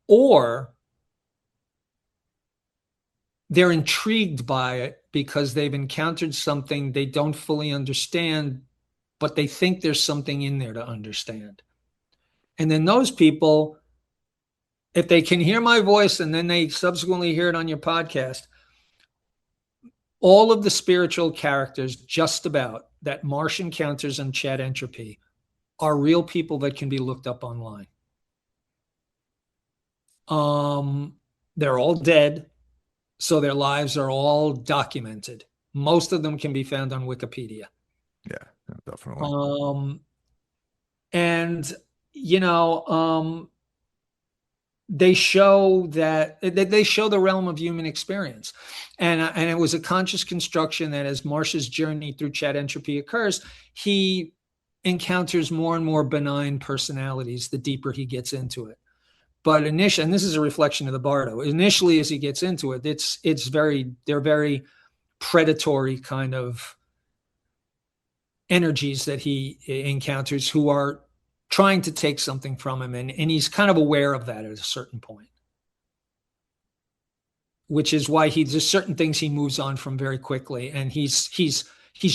Or they're intrigued by it because they've encountered something they don't fully understand, but they think there's something in there to understand. And then those people, if they can hear my voice and then they subsequently hear it on your podcast, all of the spiritual characters just about that Marsh encounters on Chat Entropy are real people that can be looked up online. They're all dead, so their lives are all documented. Most of them can be found on Wikipedia. Yeah, definitely. They show the realm of human experience. And it was a conscious construction that as Marsh's journey through chat entropy occurs, he encounters more and more benign personalities the deeper he gets into it. But initially, and this is a reflection of the Bardo, initially as he gets into it, they're very predatory kind of energies that he encounters who are trying to take something from him. And he's kind of aware of that at a certain point. which is why there's certain things he moves on from very quickly, and he's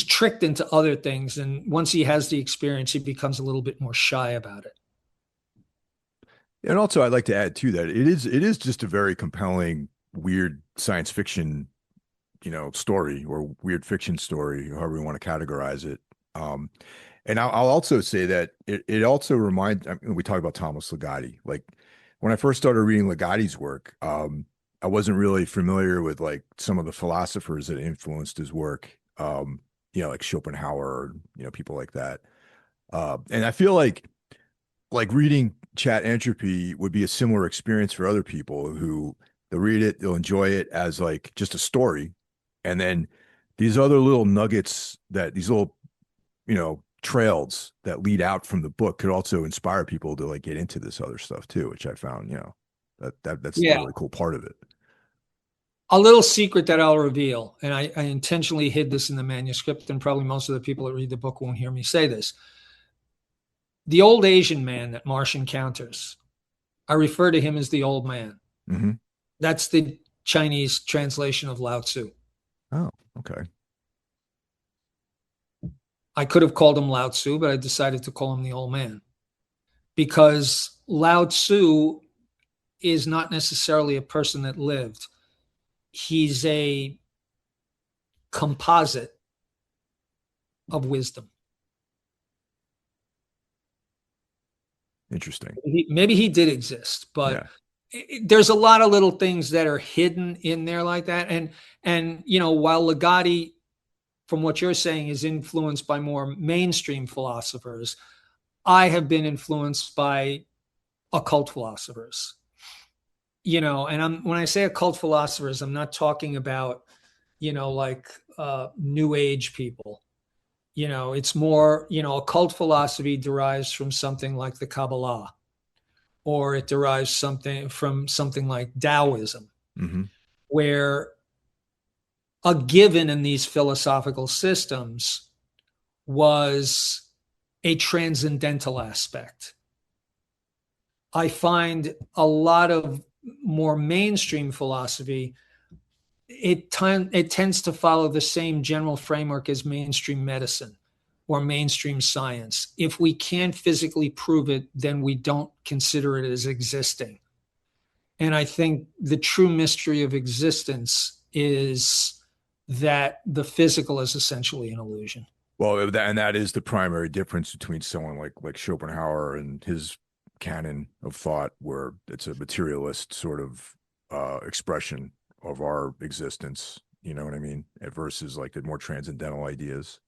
tricked into other things, and once he has the experience, he becomes a little bit more shy about it. And also, I'd like to add too that it is just a very compelling, weird science fiction, story or weird fiction story, however you want to categorize it. Um, and I'll also say that it also reminds. I mean, we talk about Thomas Ligotti. Like when I first started reading Ligotti's work, I wasn't really familiar with like some of the philosophers that influenced his work. Like Schopenhauer, people like that. And I feel like reading Chat Entropy would be a similar experience for other people who they'll read it, they'll enjoy it as like just a story. And then these other little nuggets that these little, trails that lead out from the book could also inspire people to like get into this other stuff too, which I found, that's the Yeah. really cool part of it. A little secret that I'll reveal, and I intentionally hid this in the manuscript, and probably most of the people that read the book won't hear me say this. The old Asian man that Marsh encounters, I refer to him as the old man. Mm-hmm. That's the Chinese translation of Lao Tzu. Oh, okay. I could have called him Lao Tzu, but I decided to call him the old man because Lao Tzu is not necessarily a person that lived. He's a composite of wisdom. Interesting. Maybe he did exist, but there's a lot of little things that are hidden in there like that. And while Ligotti, from what you're saying, is influenced by more mainstream philosophers, I have been influenced by occult philosophers. And when I say occult philosophers, I'm not talking about, like New Age people. It's more, occult philosophy derives from something like the Kabbalah, or it derives from something like Taoism, Mm-hmm. where a given in these philosophical systems was a transcendental aspect. I find a lot of more mainstream philosophy, it tends to follow the same general framework as mainstream medicine or mainstream science. If we can't physically prove it, then we don't consider it as existing. And I think the true mystery of existence is that the physical is essentially an illusion. Well, and that is the primary difference between someone like Schopenhauer and his canon of thought, where it's a materialist sort of expression of our existence. You know what I mean? Versus like the more transcendental ideas.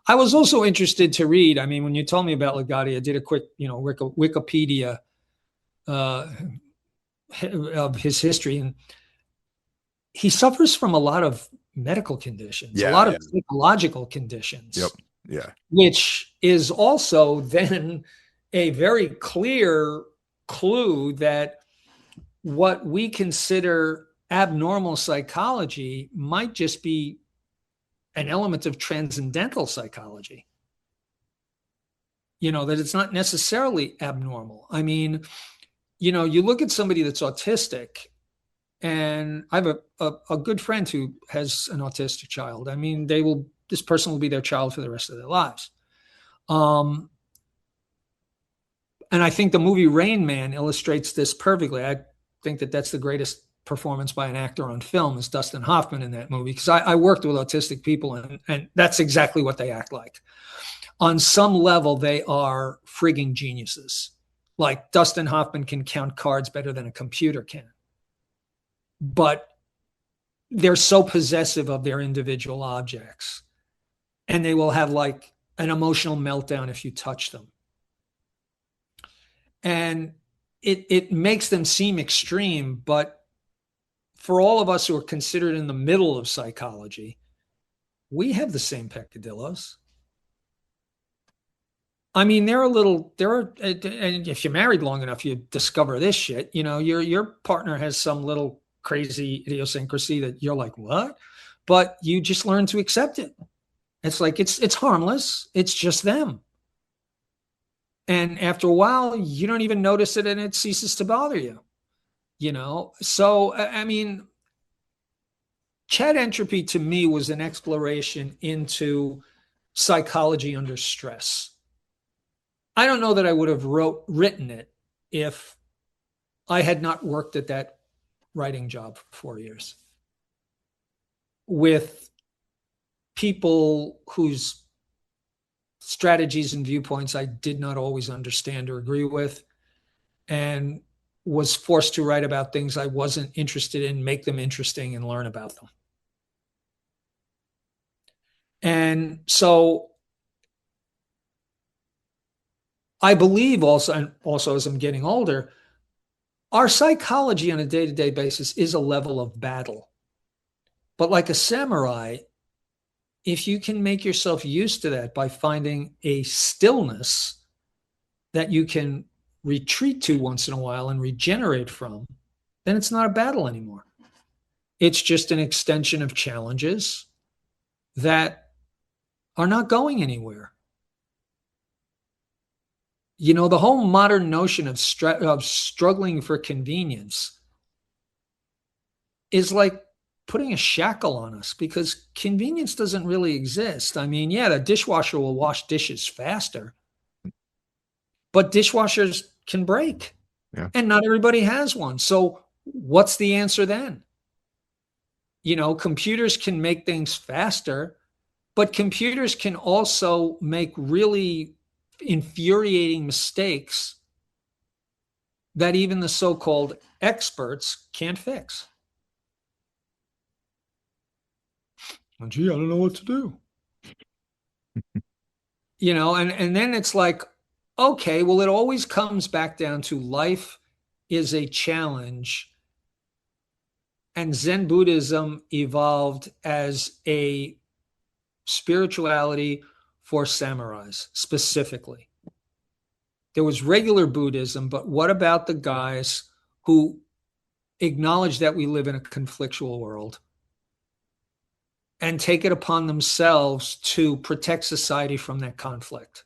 I was also interested to read. I mean, when you told me about Ligotti, I did a quick, Wikipedia of his history, and he suffers from a lot of medical conditions, a lot of psychological conditions. Yep. Yeah. Which is also then a very clear clue that what we consider abnormal psychology might just be an element of transcendental psychology. That it's not necessarily abnormal. I mean, you look at somebody that's autistic, and I have a good friend who has an autistic child. I mean, this person will be their child for the rest of their lives. And I think the movie Rain Man illustrates this perfectly. I think that that's the greatest performance by an actor on film is Dustin Hoffman in that movie, because I worked with autistic people, and that's exactly what they act like. On some level, they are frigging geniuses. Like Dustin Hoffman can count cards better than a computer can. But they're so possessive of their individual objects, and they will have like an emotional meltdown if you touch them. And it makes them seem extreme, but for all of us who are considered in the middle of psychology, we have the same peccadillos. I mean, and if you're married long enough, you discover this shit. Your partner has some little crazy idiosyncrasy that you're like, what? But you just learn to accept it. It's like, it's harmless. It's just them. And after a while, you don't even notice it, and it ceases to bother you. So, I mean, Chat entropy to me was an exploration into psychology under stress. I don't know that I would have written it if I had not worked at that writing job for 4 years with people whose strategies and viewpoints I did not always understand or agree with, and was forced to write about things I wasn't interested in, make them interesting, and learn about them. And so I believe also, and also as I'm getting older, our psychology on a day-to-day basis is a level of battle. But like a samurai, if you can make yourself used to that by finding a stillness that you can retreat to once in a while and regenerate from, then it's not a battle anymore. It's just an extension of challenges that are not going anywhere. You know, the whole modern notion of struggling for convenience is like putting a shackle on us, because convenience doesn't really exist. I mean, yeah, the dishwasher will wash dishes faster, but dishwashers can break. Yeah. And not everybody has one. So what's the answer then? You know, computers can make things faster, but computers can also make really infuriating mistakes that even the so-called experts can't fix. Well, gee, I don't know what to do. You know, and then it's like, okay, well, it always comes back down to life is a challenge. And Zen Buddhism evolved as a spirituality for samurais specifically. There was regular Buddhism, but what about the guys who acknowledge that we live in a conflictual world and take it upon themselves to protect society from that conflict,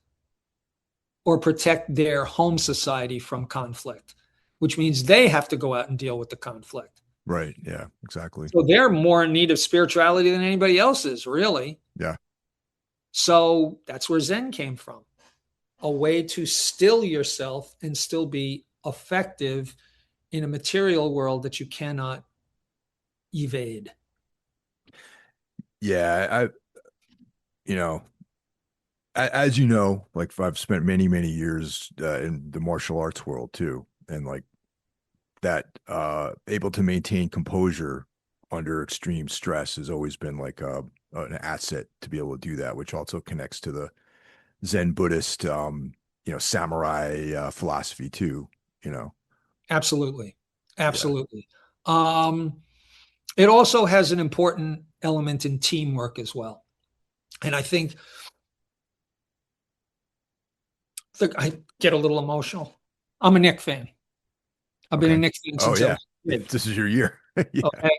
or protect their home society from conflict, which means they have to go out and deal with the conflict. Right. Yeah, exactly. So they're more in need of spirituality than anybody else is, really. Yeah. So that's where Zen came from. A way to still yourself and still be effective in a material world that you cannot evade. Yeah, you know, as you know, like I've spent many, many years in the martial arts world too, and like that, able to maintain composure under extreme stress has always been like an asset to be able to do that, which also connects to the Zen Buddhist, samurai philosophy too. You know, Absolutely. yeah, Absolutely. It also has an important element in teamwork as well. And I think I get a little emotional. I'm a Knicks fan. I've been a okay. Knicks fan Oh since I yeah, was a kid. this is your year. Yeah, Okay.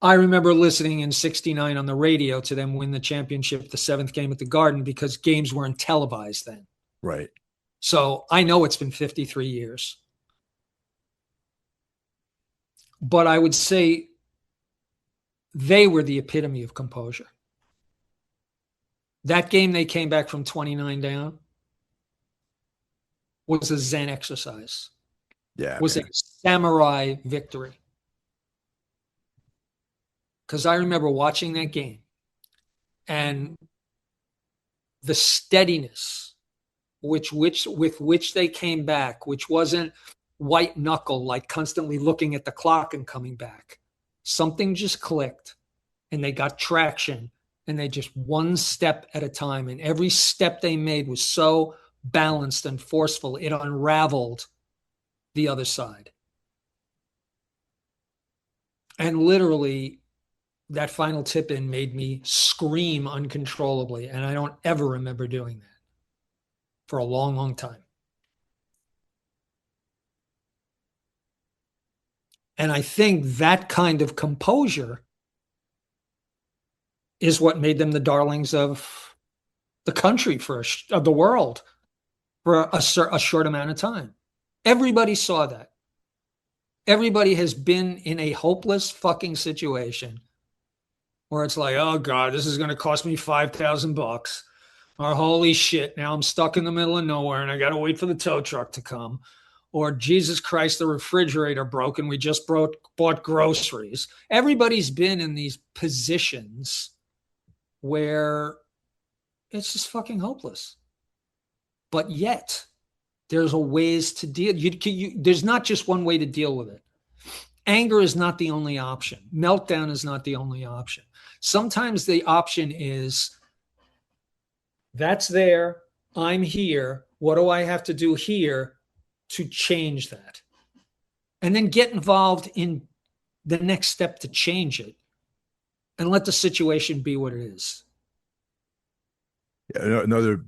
I remember listening in '69 on the radio to them win the championship, the seventh game at the Garden, because games weren't televised then. right. So I know it's been 53 years. But I would say they were the epitome of composure. That game they came back from 29 down was a Zen exercise, Yeah, was a man. samurai victory. Because I remember watching that game and the steadiness with which they came back, which wasn't white knuckle, like constantly looking at the clock and coming back. Something just clicked and they got traction, and they just one step at a time. And every step they made was so balanced and forceful, it unraveled the other side. And literally, that final tip in made me scream uncontrollably. And I don't ever remember doing that for a long, long time. And I think that kind of composure is what made them the darlings of the country, of the world, for a short amount of time. Everybody saw that. Everybody has been in a hopeless fucking situation where it's like, oh God, this is going to cost me $5,000. Or holy shit, now I'm stuck in the middle of nowhere and I got to wait for the tow truck to come. Or Jesus Christ, the refrigerator broke and we just bought groceries. Everybody's been in these positions where it's just fucking hopeless. But yet, there's a ways to deal. There's not just one way to deal with it. Anger is not the only option. Meltdown is not the only option. Sometimes the option is, that's there, I'm here. What do I have to do here to change that? And then get involved in the next step to change it and let the situation be what it is. Yeah, another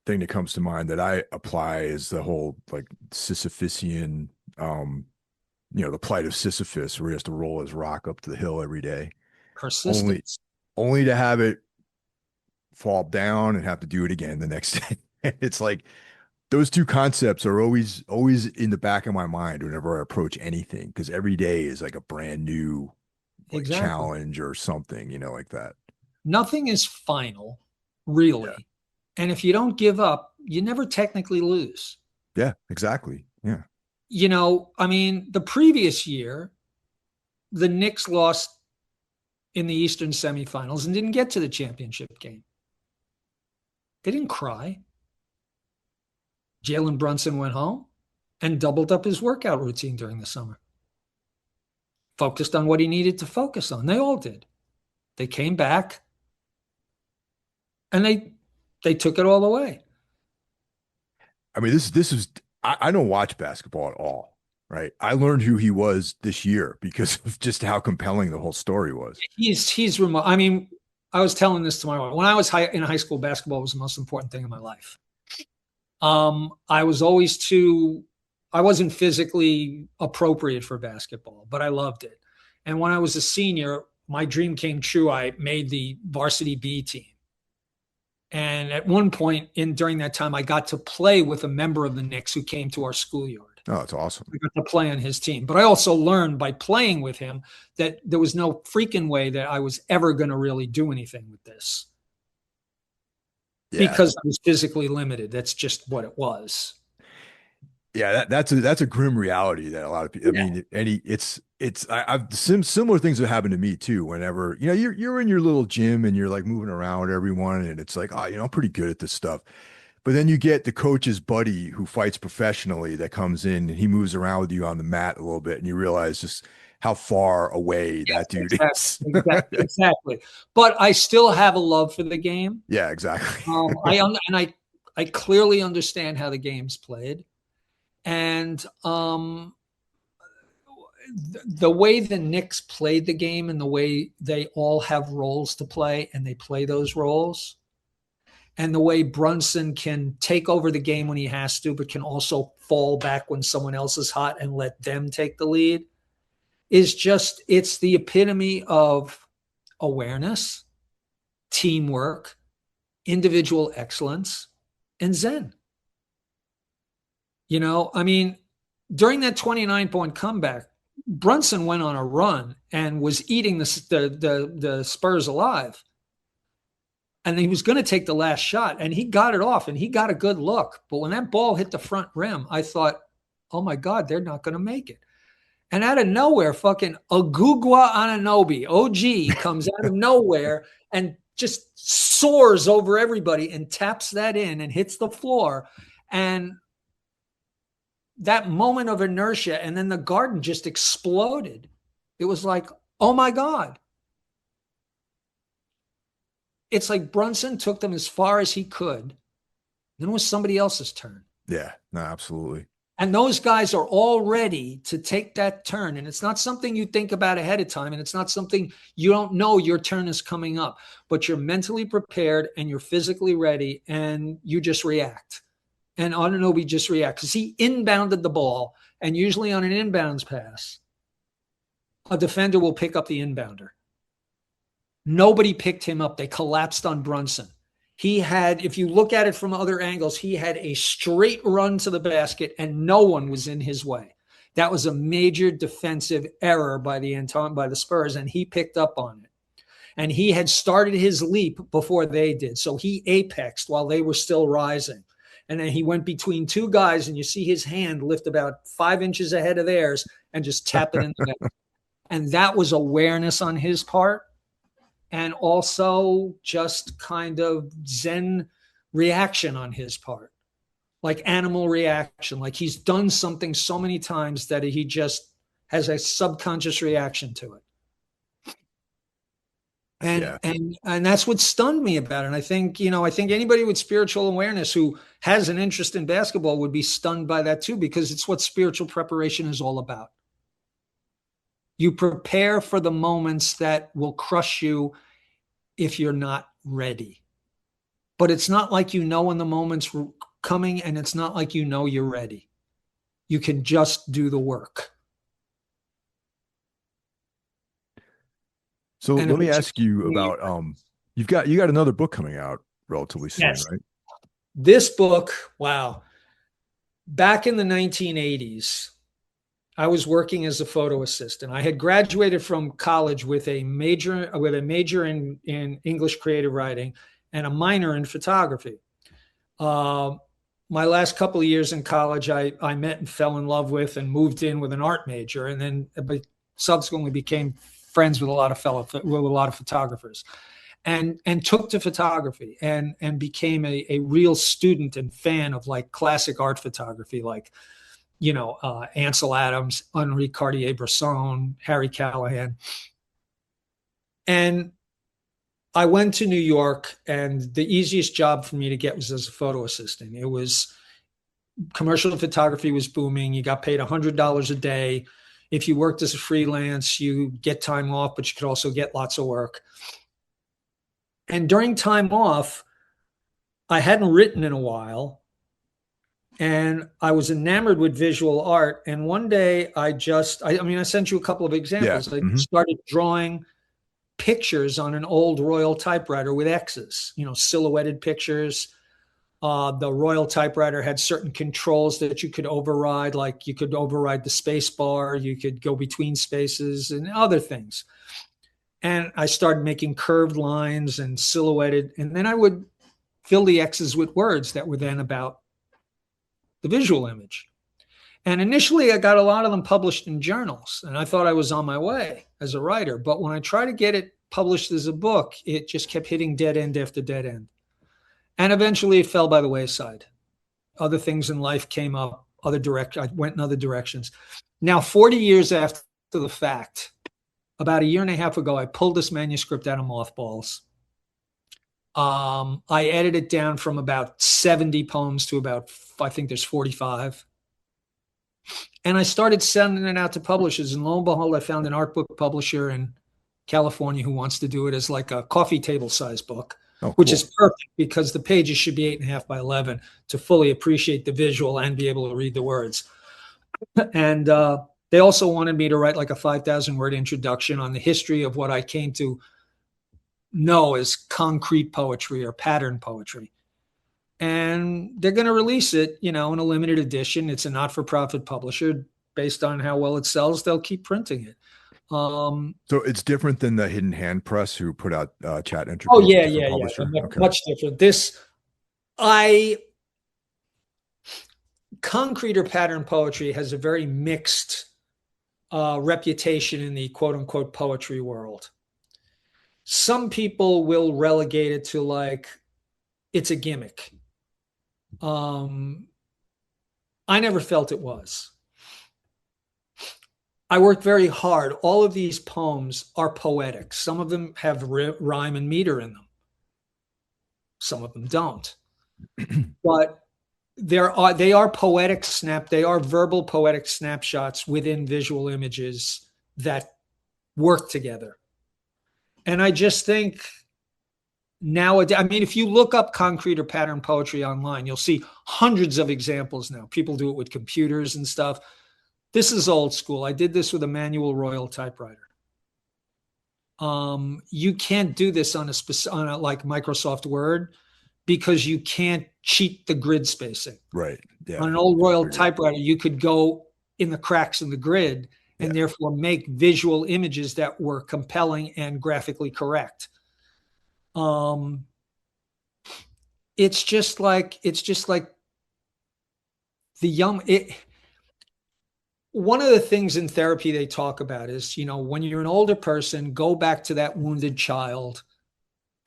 thing that comes to mind that I apply is the whole like Sisyphusian, the plight of Sisyphus, where he has to roll his rock up to the hill every day, Persistence. only to have it fall down and have to do it again the next day. It's like those two concepts are always in the back of my mind whenever I approach anything, because every day is like a brand new Exactly. challenge or something, like that. Nothing is final, really. Yeah. And if you don't give up, you never technically lose. Yeah, exactly. Yeah. The previous year, the Knicks lost in the Eastern semifinals and didn't get to the championship game. They didn't cry. Jalen Brunson went home and doubled up his workout routine during the summer. Focused on what he needed to focus on. They all did. They came back and they took it all the way. I mean, this is I don't watch basketball at all, right? I learned who he was this year because of just how compelling the whole story was. He's remote. I mean, I was telling this to my wife. When I was in high school, basketball was the most important thing in my life. I wasn't physically appropriate for basketball, but I loved it. And when I was a senior, my dream came true. I made the varsity B team. And at one point during that time, I got to play with a member of the Knicks who came to our schoolyard. Oh, that's awesome. I got to play on his team. But I also learned by playing with him that there was no freaking way that I was ever going to really do anything with this. Yeah. Because I was physically limited. That's just what it was. Yeah, that's a grim reality that a lot of people. Yeah. I mean, I've similar things have happened to me too. Whenever you're in your little gym and you're like moving around with everyone, and it's like, I'm pretty good at this stuff. But then you get the coach's buddy who fights professionally that comes in and he moves around with you on the mat a little bit, and you realize just how far away that dude is. Exactly. But I still have a love for the game. Yeah, exactly. I clearly understand how the game's played. And the way the Knicks played the game and the way they all have roles to play and they play those roles, and the way Brunson can take over the game when he has to, but can also fall back when someone else is hot and let them take the lead, it's the epitome of awareness, teamwork, individual excellence, and Zen. During that 29-point comeback, Brunson went on a run and was eating the Spurs alive. And he was going to take the last shot, and he got it off, and he got a good look. But when that ball hit the front rim, I thought, oh, my God, they're not going to make it. And out of nowhere, fucking Ogugwa Anunoby, OG, comes out of nowhere and just soars over everybody and taps that in and hits the floor. And that moment of inertia, and then the Garden just exploded. It was like, oh my God. It's like Brunson took them as far as he could. Then it was somebody else's turn. Yeah, no, absolutely. And those guys are all ready to take that turn. And it's not something you think about ahead of time. And it's not something you don't know your turn is coming up, but you're mentally prepared and you're physically ready and you just react. And Anunoby just reacts because he inbounded the ball. And usually on an inbounds pass, a defender will pick up the inbounder. Nobody picked him up. They collapsed on Brunson. He had, if you look at it from other angles, he had a straight run to the basket and no one was in his way. That was a major defensive error by the Spurs, and he picked up on it. And he had started his leap before they did. So he apexed while they were still rising. And then he went between two guys, and you see his hand lift about 5 inches ahead of theirs and just tap it in the net. And that was awareness on his part. And also just kind of Zen reaction on his part, like animal reaction. Like he's done something so many times that he just has a subconscious reaction to it. And that's what stunned me about it. And I think anybody with spiritual awareness who has an interest in basketball would be stunned by that too, because it's what spiritual preparation is all about. You prepare for the moments that will crush you if you're not ready. But it's not like when the moment's coming, and it's not like you're ready. You can just do the work. So let me ask you about you got another book coming out relatively soon, yes. Right? This book, wow. Back in the 1980s, I was working as a photo assistant. I had graduated from college with a major in English creative writing and a minor in photography. My last couple of years in college, I met and fell in love with and moved in with an art major, and then subsequently became friends with a lot of photographers, and took to photography and became a real student and fan of like classic art photography, like Ansel Adams, Henri Cartier-Bresson, Harry Callahan. And I went to New York, and the easiest job for me to get was as a photo assistant. It was commercial photography was booming. You got paid $100 a day. If you worked as a freelance, you get time off, but you could also get lots of work. And during time off, I hadn't written in a while, and I was enamored with visual art. And one day I sent you a couple of examples. Yeah. I started drawing pictures on an old Royal typewriter with X's, silhouetted pictures. The Royal typewriter had certain controls that you could override, like you could override the space bar, you could go between spaces and other things. And I started making curved lines and silhouetted, and then I would fill the X's with words that were then about the visual image. And initially I got a lot of them published in journals, and I thought I was on my way as a writer. But when I tried to get it published as a book, it just kept hitting dead end after dead end. And eventually it fell by the wayside. Other things in life came up, I went in other directions. Now, 40 years after the fact, about a year and a half ago, I pulled this manuscript out of mothballs. I edited it down from about 70 poems to about, I think there's 45. And I started sending it out to publishers. And lo and behold, I found an art book publisher in California who wants to do it as like a coffee table size book, which is perfect because the pages should be 8.5 by 11 to fully appreciate the visual and be able to read the words. And they also wanted me to write like a 5,000 word introduction on the history of what I came to know as concrete poetry or pattern poetry. And they're going to release it, in a limited edition. It's a not-for-profit publisher. Based on how well it sells, they'll keep printing it. So it's different than the Hidden Hand Press who put out CHATENTROPY. Oh yeah. Okay. Much different. Concrete or pattern poetry has a very mixed reputation in the quote-unquote poetry world. Some people will relegate it to like it's a gimmick. I never felt it was. I worked very hard. All of these poems are poetic. Some of them have rhyme and meter in them. Some of them don't. But they are poetic they are verbal poetic snapshots within visual images that work together. And I just think nowadays, if you look up concrete or pattern poetry online, you'll see hundreds of examples now. People do it with computers and stuff. This is old school. I did this with a manual Royal typewriter. You can't do this on a like Microsoft Word because you can't cheat the grid spacing. Right. Yeah. On an old Royal typewriter, you could go in the cracks in the grid and Yeah. therefore make visual images that were compelling and graphically correct. It's just like the young one of the things in therapy they talk about is, when you're an older person, go back to that wounded child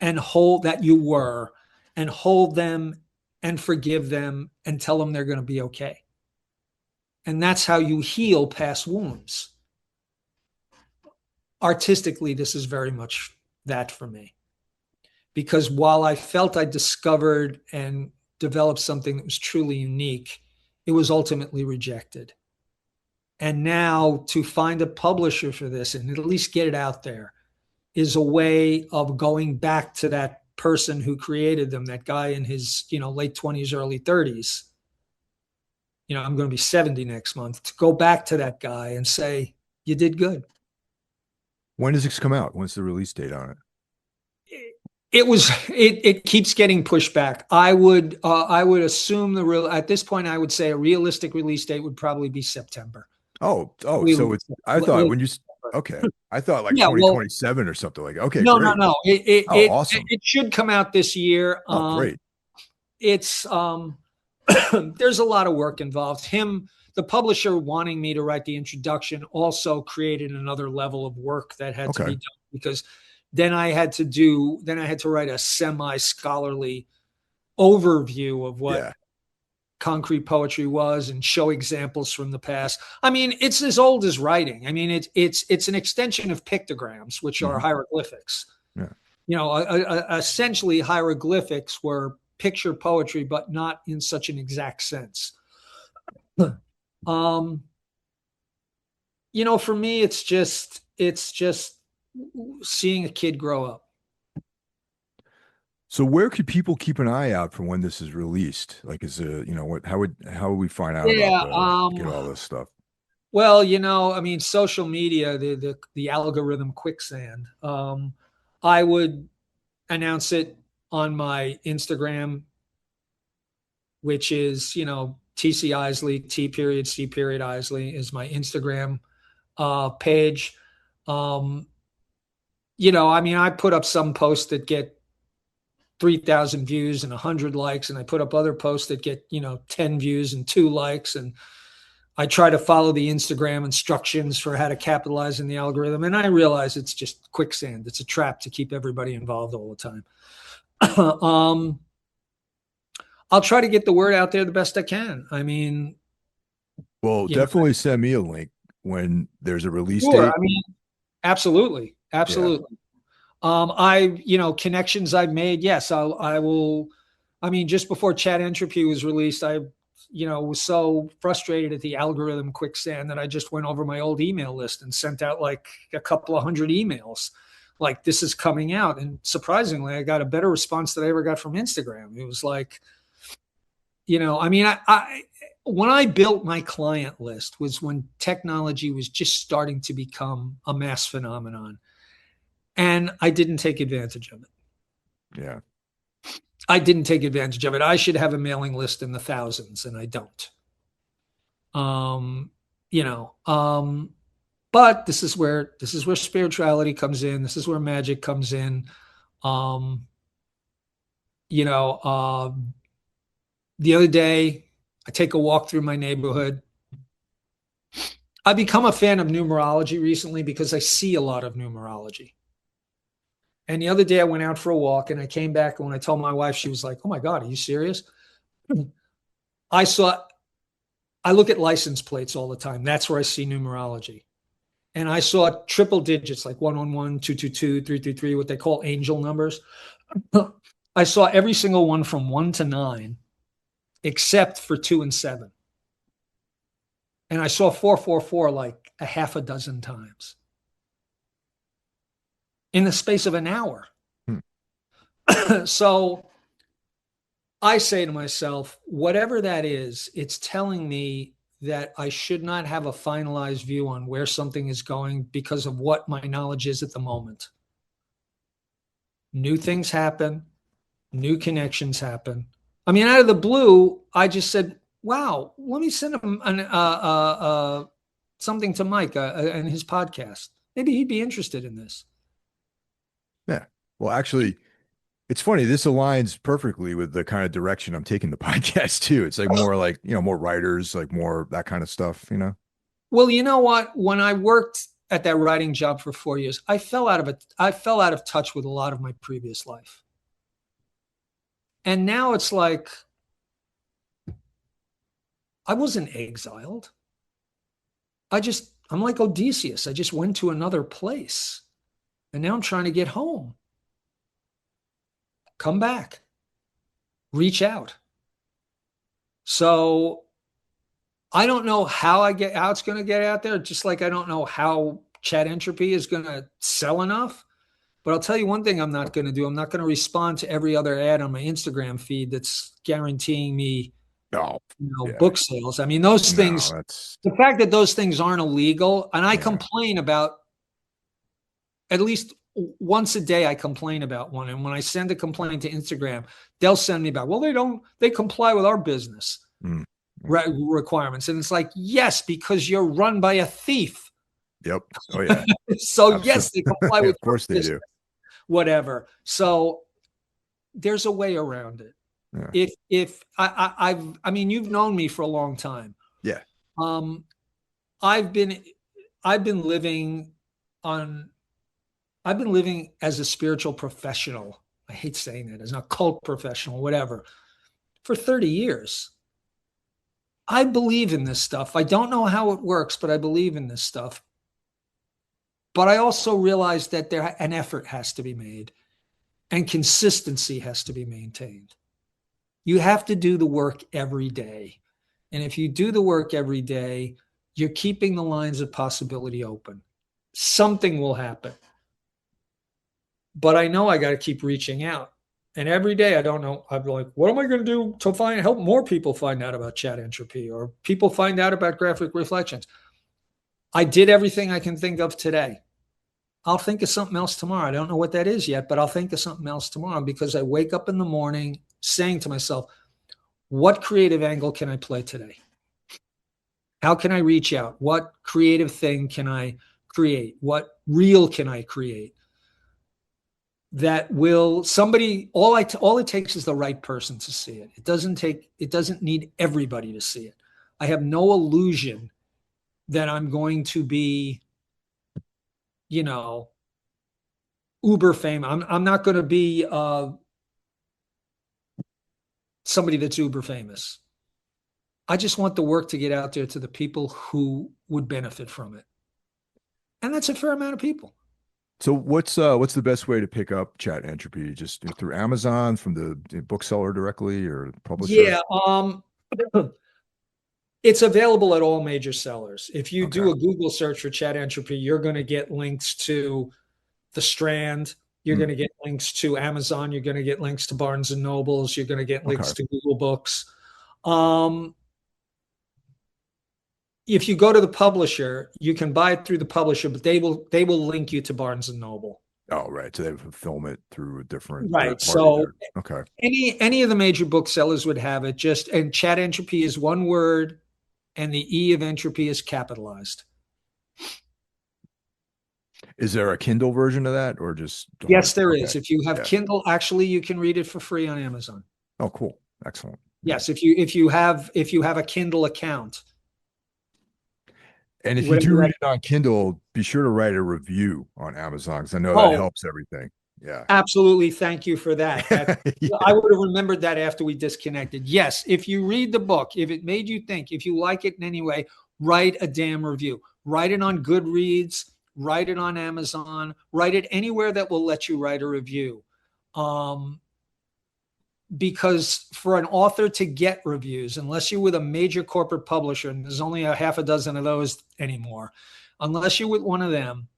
and hold that you were, and hold them and forgive them and tell them they're going to be okay. And that's how you heal past wounds. Artistically, this is very much that for me. Because while I felt I discovered and developed something that was truly unique, it was ultimately rejected. And now to find a publisher for this and at least get it out there is a way of going back to that person who created them, that guy in his, late 20s, early 30s. I'm going to be 70 next month, to go back to that guy and say, you did good. When does this come out? When's the release date on it? It keeps getting pushed back. I would assume at this point, I would say a realistic release date would probably be September. So it's, I thought when you, okay. I thought like 2027 or something like, okay, no, great. No. Awesome. It should come out this year. Great. It's, there's a lot of work involved. The publisher wanting me to write the introduction also created another level of work that had to be done, because then I had to write a semi-scholarly overview of what concrete poetry was and show examples from the past. I mean, it's as old as writing. I mean, it's an extension of pictograms, which are hieroglyphics. Yeah. Essentially hieroglyphics were picture poetry, but not in such an exact sense. For me, it's just seeing a kid grow up. So where could people keep an eye out for when this is released? Like, how would we find out about get all this stuff? Well, social media, the algorithm quicksand. I would announce it on my Instagram, which is, Tc Eisele, T.C. is my Instagram page. I put up some posts that get 3,000 views and 100 likes, and I put up other posts that get 10 views and 2 likes, and I try to follow the Instagram instructions for how to capitalize in the algorithm, and I realize it's just quicksand. It's a trap to keep everybody involved all the time. I'll try to get the word out there the best I can. I mean, definitely send me a link when there's a release date. I mean, absolutely. Yeah. Connections I've made. Yes, I will. I mean, just before CHATENTROPY was released, I, was so frustrated at the algorithm quicksand that I just went over my old email list and sent out like a couple of hundred emails, like, this is coming out. And surprisingly, I got a better response than I ever got from Instagram. It was like, I when I built my client list was when technology was just starting to become a mass phenomenon. And I didn't take advantage of it. Yeah. I didn't take advantage of it. I should have a mailing list in the thousands, and I don't. But this is where spirituality comes in. This is where magic comes in. The other day, I take a walk through my neighborhood. I've become a fan of numerology recently because I see a lot of numerology. And the other day I went out for a walk and I came back, and when I told my wife, she was like, "Oh my God, are you serious?" I look at license plates all the time. That's where I see numerology. And I saw triple digits like 111, 222, 333, what they call angel numbers. I saw every single one from 1 to 9, except for 2 and 7. And I saw 444 like a half a dozen times in the space of an hour. So I say to myself, whatever that is, it's telling me that I should not have a finalized view on where something is going because of what my knowledge is at the moment. New things happen, new connections happen. I mean, out of the blue, I just said, wow, let me send him something to Mike and his podcast. Maybe he'd be interested in this. Yeah. Well, actually, it's funny. This aligns perfectly with the kind of direction I'm taking the podcast too. It's like more like, more writers, like more that kind of stuff. Well, you know what? When I worked at that writing job for 4 years, I fell out of touch with a lot of my previous life. And now it's like I wasn't exiled. I'm like Odysseus. I just went to another place. And now I'm trying to get home. Come back. Reach out. So I don't know how it's going to get out there. Just like I don't know how Chat Entropy is going to sell enough. But I'll tell you one thing I'm not going to do. I'm not going to respond to every other ad on my Instagram feed that's guaranteeing me book sales. I mean, those things, the fact that those things aren't illegal, and I complain about at least once a day, I complain about one. And when I send a complaint to Instagram, they'll send me back, well, they comply with our business requirements. And it's like, yes, because you're run by a thief. Yep. Oh yeah. So yes, they comply with of course they do. Whatever. So there's a way around it. Yeah. If I mean, you've known me for a long time. Yeah. I've been living as a spiritual professional. I hate saying that, as an occult professional, whatever, for 30 years. I believe in this stuff. I don't know how it works, but I believe in this stuff. But I also realize that an effort has to be made and consistency has to be maintained. You have to do the work every day. And if you do the work every day, you're keeping the lines of possibility open. Something will happen. But I know I got to keep reaching out. And every day, I don't know. I'm like, what am I going to do to help more people find out about Chat Entropy or people find out about Graphic Reflections? I did everything I can think of today. I'll think of something else tomorrow. I don't know what that is yet, but I'll think of something else tomorrow because I wake up in the morning saying to myself, what creative angle can I play today? How can I reach out? What creative thing can I create? What reel can I create? That will all it takes is the right person to see it. It doesn't need everybody to see it. I have no illusion that I'm going to be, uber famous. I'm not going to be somebody that's uber famous. I just want the work to get out there to the people who would benefit from it. And that's a fair amount of people. So what's the best way to pick up Chat Entropy? Just through Amazon, from the bookseller directly, or the publisher? Yeah, it's available at all major sellers. If you do a Google search for Chat Entropy, you're going to get links to The Strand. You're going to get links to Amazon. You're going to get links to Barnes and Nobles. You're going to get links to Google Books. If you go to the publisher, you can buy it through the publisher, but they will link you to Barnes and Noble. Oh, right. So they film it through a different right. So any of the major booksellers would have it. And Chat Entropy is one word, and the E of entropy is capitalized. Is there a Kindle version of that, or just? Yes, there is. If you have Kindle, actually, you can read it for free on Amazon. Oh, cool! Excellent. Yes, if you have a Kindle account. And if you do read it on Kindle, be sure to write a review on Amazon, because I know that helps everything. Yeah, absolutely. Thank you for that. I would have remembered that after we disconnected. Yes, if you read the book, if it made you think, if you like it in any way, write a damn review. Write it on Goodreads. Write it on Amazon. Write it anywhere that will let you write a review. Because for an author to get reviews, unless you're with a major corporate publisher, and there's only a half a dozen of those anymore, unless you're with one of them,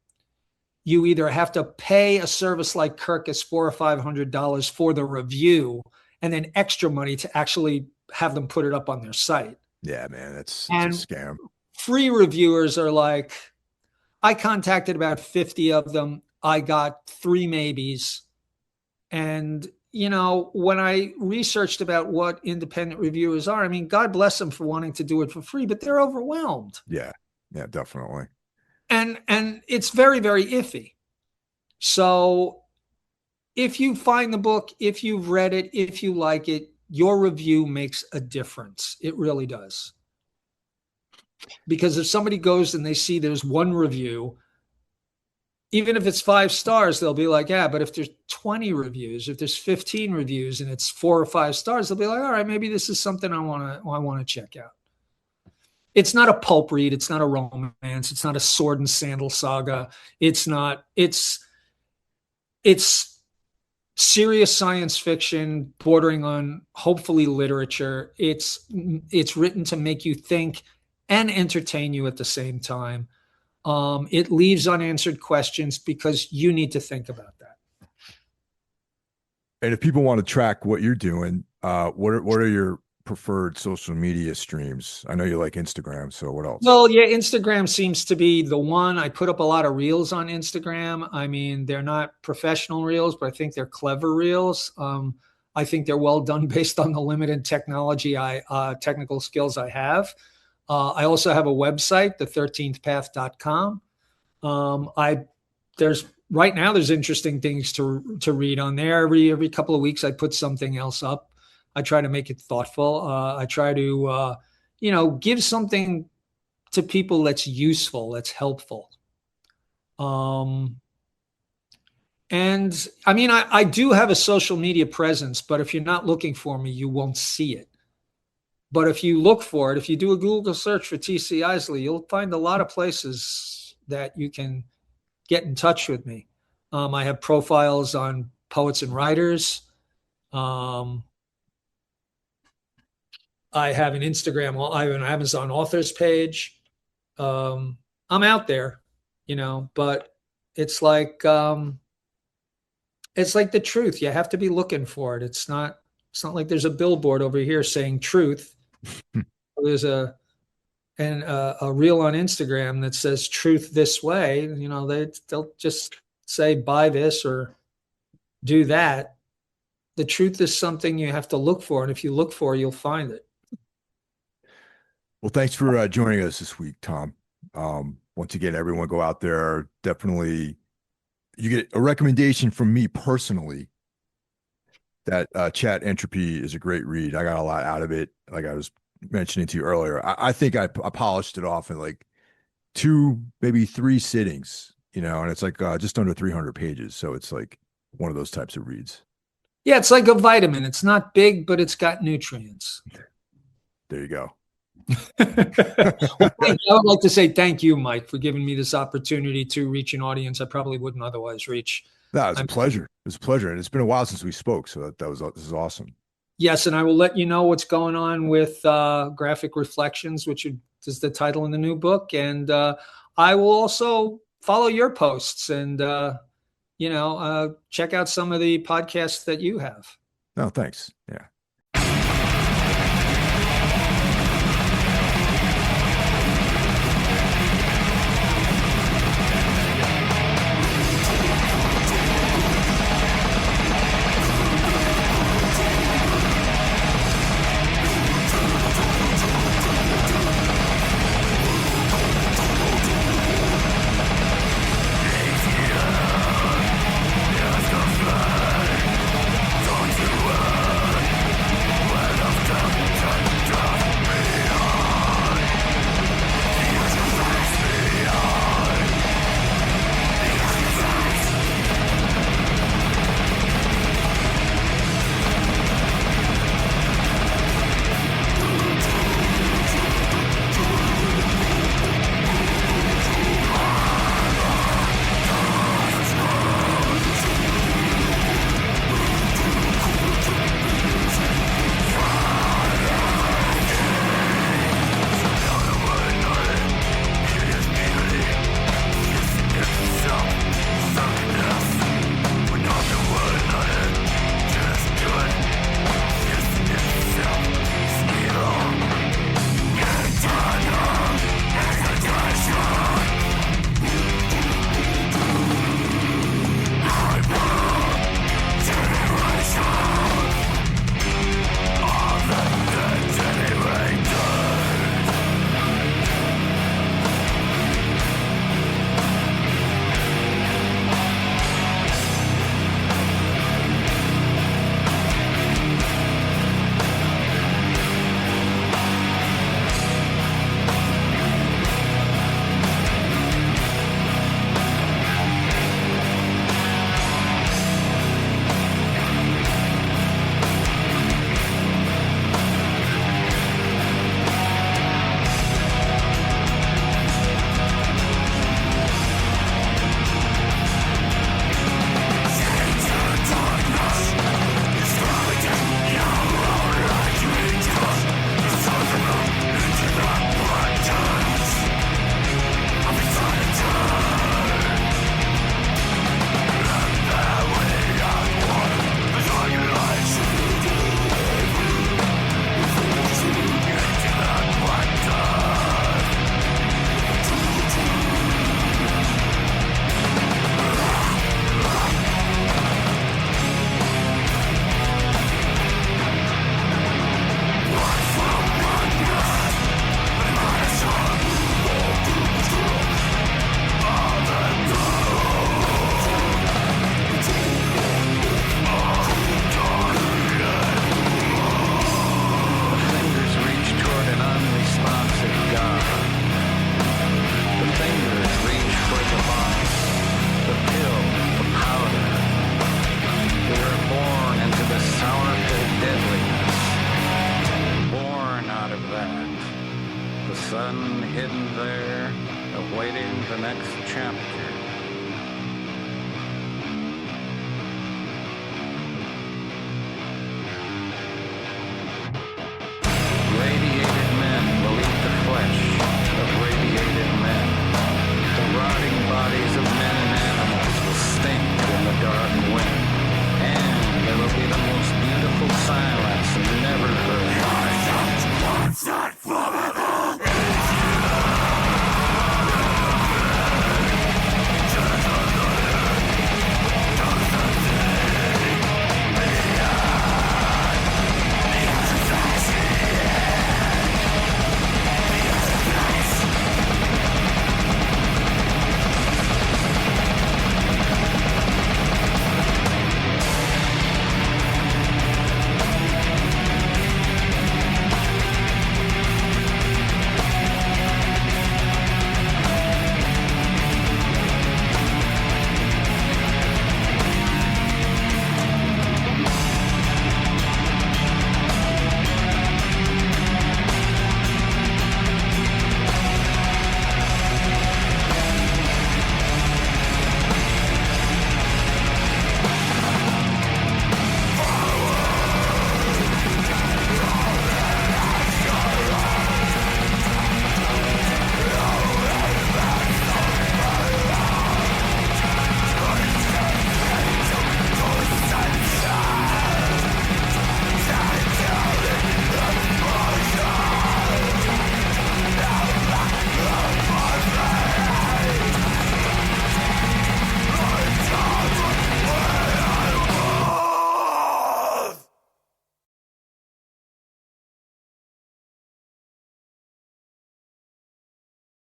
you either have to pay a service like Kirkus $400 or $500 for the review, and then extra money to actually have them put it up on their site. Yeah, man, it's a scam. Free reviewers are like, I contacted about 50 of them. I got 3 maybes. And when I researched about what independent reviewers are, I mean, God bless them for wanting to do it for free, but they're overwhelmed. Yeah. Yeah, definitely. And it's very, very iffy. So if you find the book, if you've read it, if you like it, your review makes a difference. It really does. Because if somebody goes and they see there's one review, even if it's 5 stars, they'll be like, yeah, but if there's 20 reviews, if there's 15 reviews and it's 4 or 5 stars, they'll be like, all right, maybe this is something I want to check out. It's not a pulp read. It's not a romance. It's not a sword and sandal saga. It's serious science fiction bordering on hopefully literature. It's written to make you think and entertain you at the same time. It leaves unanswered questions because you need to think about that. And if people want to track what you're doing, what are your preferred social media streams? I know you like Instagram, so what else? Well, yeah, Instagram seems to be the one. I put up a lot of reels on Instagram. I mean, they're not professional reels, but I think they're clever reels. I think they're well done based on the limited technical skills I have. I also have a website, the13thpath.com. There's interesting things to read on there. Every couple of weeks, I put something else up. I try to make it thoughtful. I try to, give something to people that's useful, that's helpful. And I mean, I do have a social media presence, but if you're not looking for me, you won't see it. But if you look for it, if you do a Google search for Tc Eisele, you'll find a lot of places that you can get in touch with me. I have profiles on poets and writers. I have an Instagram, I have an Amazon authors page. I'm out there, but it's like the truth. You have to be looking for it. It's not like there's a billboard over here saying truth. There's a reel on Instagram that says truth this way. They'll just say buy this or do that. The truth is something you have to look for, and if you look for it, you'll find it. Well, thanks for joining us this week, Tom. Once again, everyone go out there. Definitely, you get a recommendation from me personally that Chat Entropy is a great read. I got a lot out of it. Like I was mentioning to you earlier, I think I polished it off in like 2, maybe 3 sittings, and it's like just under 300 pages. So it's like one of those types of reads. Yeah, it's like a vitamin. It's not big, but it's got nutrients. There you go. Well, I would like to say thank you, Mike, for giving me this opportunity to reach an audience I probably wouldn't otherwise reach. No, it's a pleasure. It was a pleasure. And it's been a while since we spoke. So this is awesome. Yes. And I will let you know what's going on with Graphic Reflections, which is the title in the new book. And I will also follow your posts and, check out some of the podcasts that you have. No, thanks. Yeah. hidden there, awaiting the next chapter.